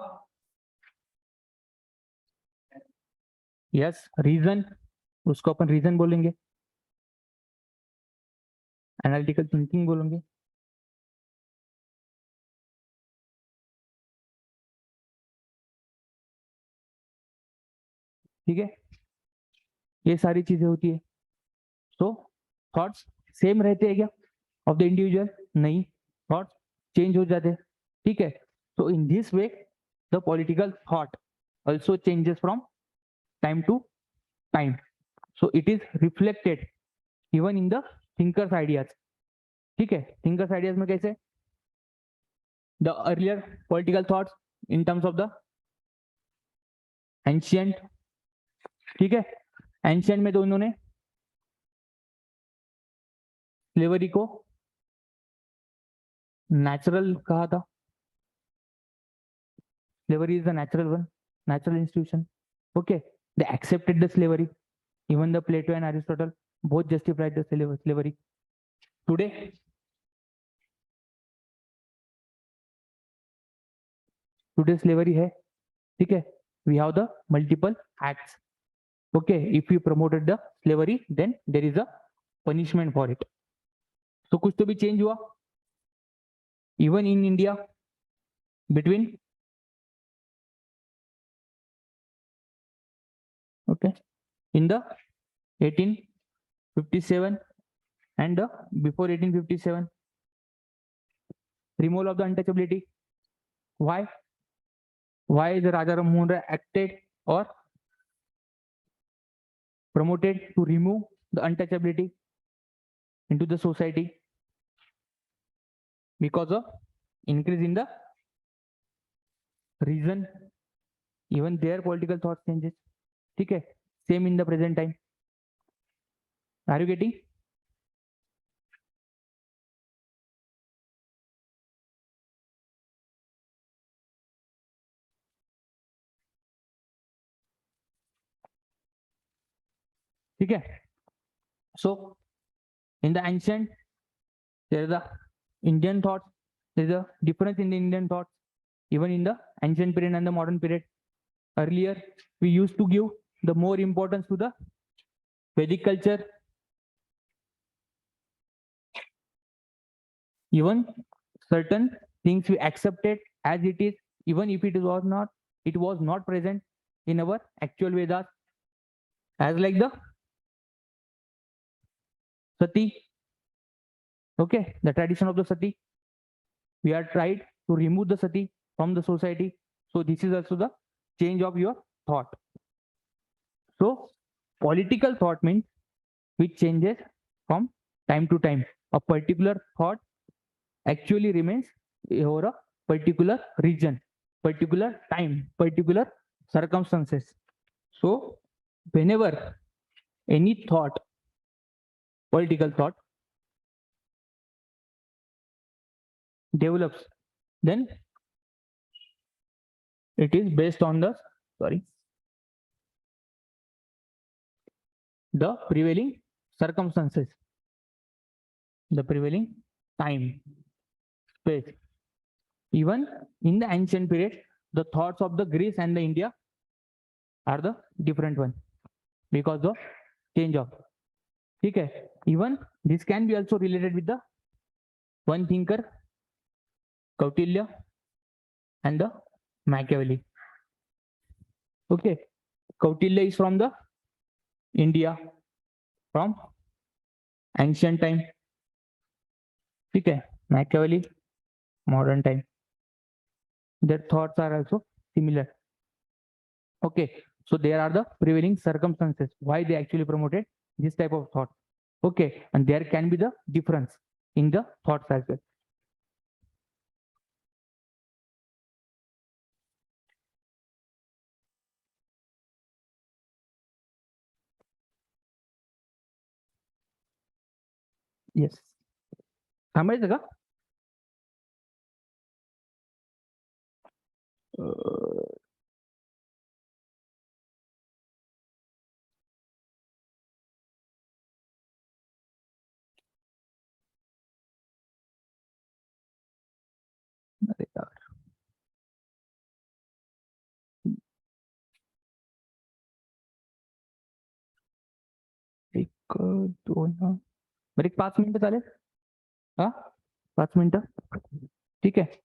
Yes, reason. उसको अपन रीजन बोलेंगे, एनालिटिकल थिंकिंग बोलेंगे. ठीक है, ये सारी चीजें होती है. तो थॉट्स सेम रहते हैं क्या ऑफ द इंडिविजुअल? नहीं, थॉट्स चेंज हो जाते हैं. ठीक है, तो in this way the political thought also changes from time to time. So it is reflected even in the thinkers ideas. ठीक है, thinkers ideas में कैसे? The earlier political thoughts in terms of the ancient. ठीक है, ancient में तो उन्होंने slavery को नेचुरल कहा था. Slavery is the natural one, natural institution. Okay, they accepted the slavery. Even the Plato and Aristotle both justified the slavery. Today, today slavery है, ठीक है. We have the multiple acts. Okay, if you promoted the slavery, then there is a punishment for it. So कुछ तो भी change हुआ. Even in India, between okay, in the 1857 and before 1857, removal of the untouchability. Why? Why the Raja Ram Mohan Roy acted or promoted to remove the untouchability into the society? Because of increase in the reason, even their political thought changes. ठीक है, same in the present time. Are you getting? ठीक है. So in the ancient, there is a Indian thought. There is a difference in the Indian thoughts, even in the ancient period and the modern period. Earlier, we used to give the more importance to the Vedic culture. Even certain things we accepted as it is, even if it was not present in our actual Vedas, as like the Sati. Okay, the tradition of the Sati. We are tried to remove the Sati from the society. So this is also the change of your thought. So political thought means which changes from time to time. A particular thought actually remains over a particular region, particular time, particular circumstances. So whenever any thought, political thought develops, then it is based on the prevailing circumstances, the prevailing time, space. Even in the ancient period, the thoughts of the Greece and the India are the different one because of change of. Okay, even this can be also related with the one thinker, Kautilya, and the Machiavelli. Okay, Kautilya is from the India, from ancient time. Okay, Machiavelli, modern time. Their thoughts are also similar. Okay, so there are the prevailing circumstances why they actually promoted this type of thought. Okay, and there can be the difference in the thoughts as well. Yes. थांबायचं का? अरे यार. एक दोन बरं, एक 5 मिनिटं चालेल? हा, 5 मिनिटं, ठीक आहे.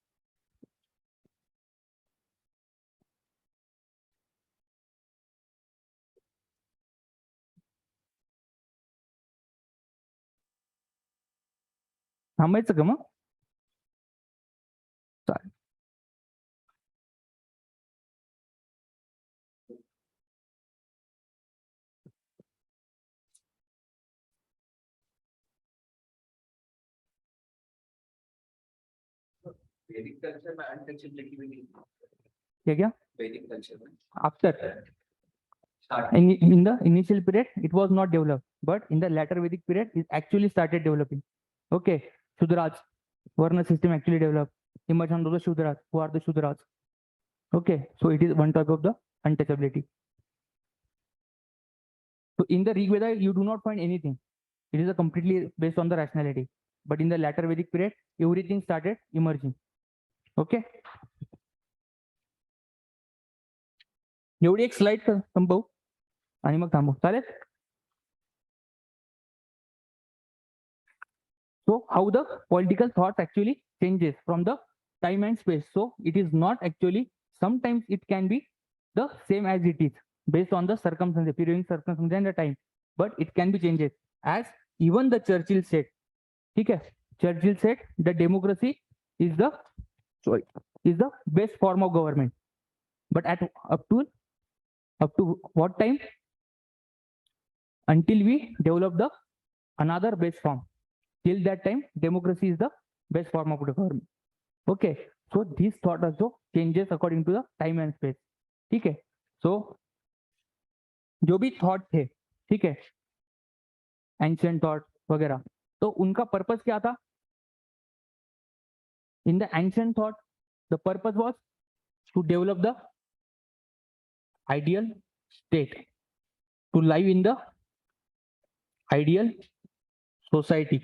थांबायचं का मग? चालेल. Vedic culture में untouchability भी नहीं. क्या? Vedic culture में. After Start. in the initial period it was not developed, but in the later Vedic period it actually started developing. Okay, Shudraj, Varna system actually developed. Emergence of the Shudraj. Who are the Shudraj? Okay, so it is one type of the untouchability. So in the Rig Veda you do not find anything. It is a completely based on the rationality. But in the later Vedic period everything started emerging. Okay. एवढी एक slide संपवू आणि मग थांबू, चालेल? So how the political thoughts actually changes from the time and space. So it is not actually, sometimes it can be the same as it is based on the circumstances, period circumstances and the time, but it can be changes. As even the Churchill said, okay, Churchill said the democracy is the best form of government, but at up to what time? Until we develop the another best form. Till that time, democracy is the best form of government. Okay, so this thought also changes according to the time and space. ठीक है, so जो भी thought थे, ठीक है, ancient thought वगैरह, तो उनका purpose क्या था? In the ancient thought, the purpose was to develop the ideal state, to live in the ideal society.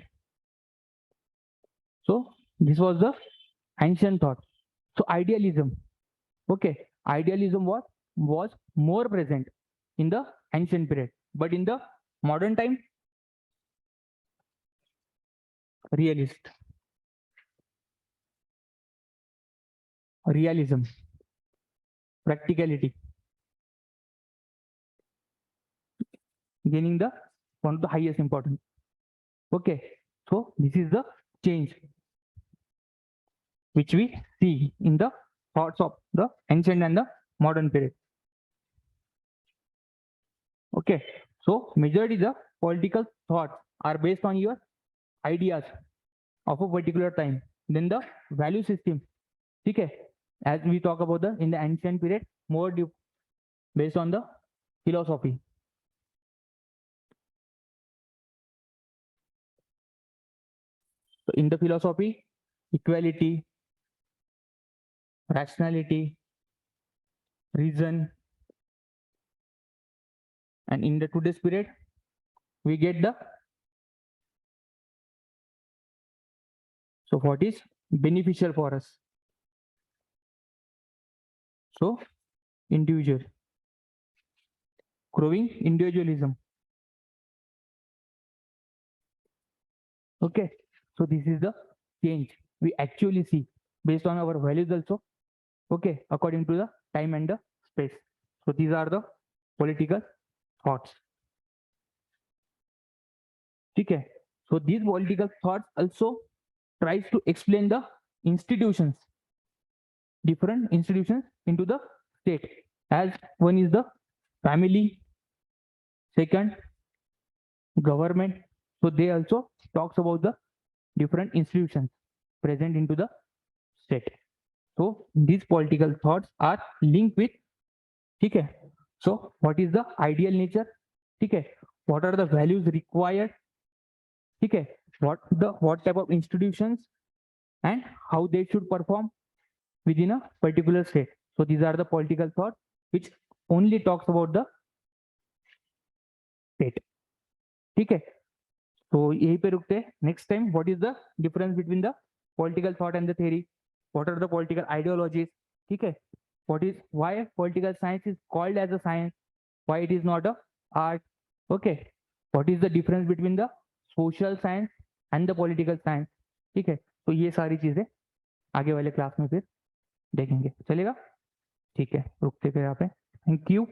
So this was the ancient thought. So idealism, okay, idealism was more present in the ancient period, but in the modern time, realism, practicality, gaining the one of the highest importance. Okay, so this is the change which we see in the thoughts of the ancient and the modern period. Okay, so majority the political thoughts are based on your ideas of a particular time. Then the value system, okay, as we talk about the in the ancient period, more based on the philosophy. So in the philosophy, equality, rationality, reason, and in the today's period, we get the, so what is beneficial for us? So individual, growing individualism. Okay, so this is the change we actually see based on our values also. Okay, according to the time and the space. So these are the political thoughts. Okay, so these political thoughts also tries to explain the institutions, different institutions into the state. As one is the family, second government. So they also talks about the different institutions present into the state. So these political thoughts are linked with, okay, so what is the ideal nature, okay, what are the values required, okay, what type of institutions and how they should perform within a particular state. So these are the political thoughts which only talks about the state. ठीक है, तो यहीं पे रुकते हैं. Next time, what is the difference between the political thought and the theory? What are the political ideologies? ठीक है, why political science is called as a science? Why it is not a art? Okay, what is the difference between the social science and the political science? ठीक है, तो ये सारी चीजें आगे वाले क्लास में फिर देखेंगे, चलेगा? ठीक है, रुकते फिर यहाँ पे. Thank you.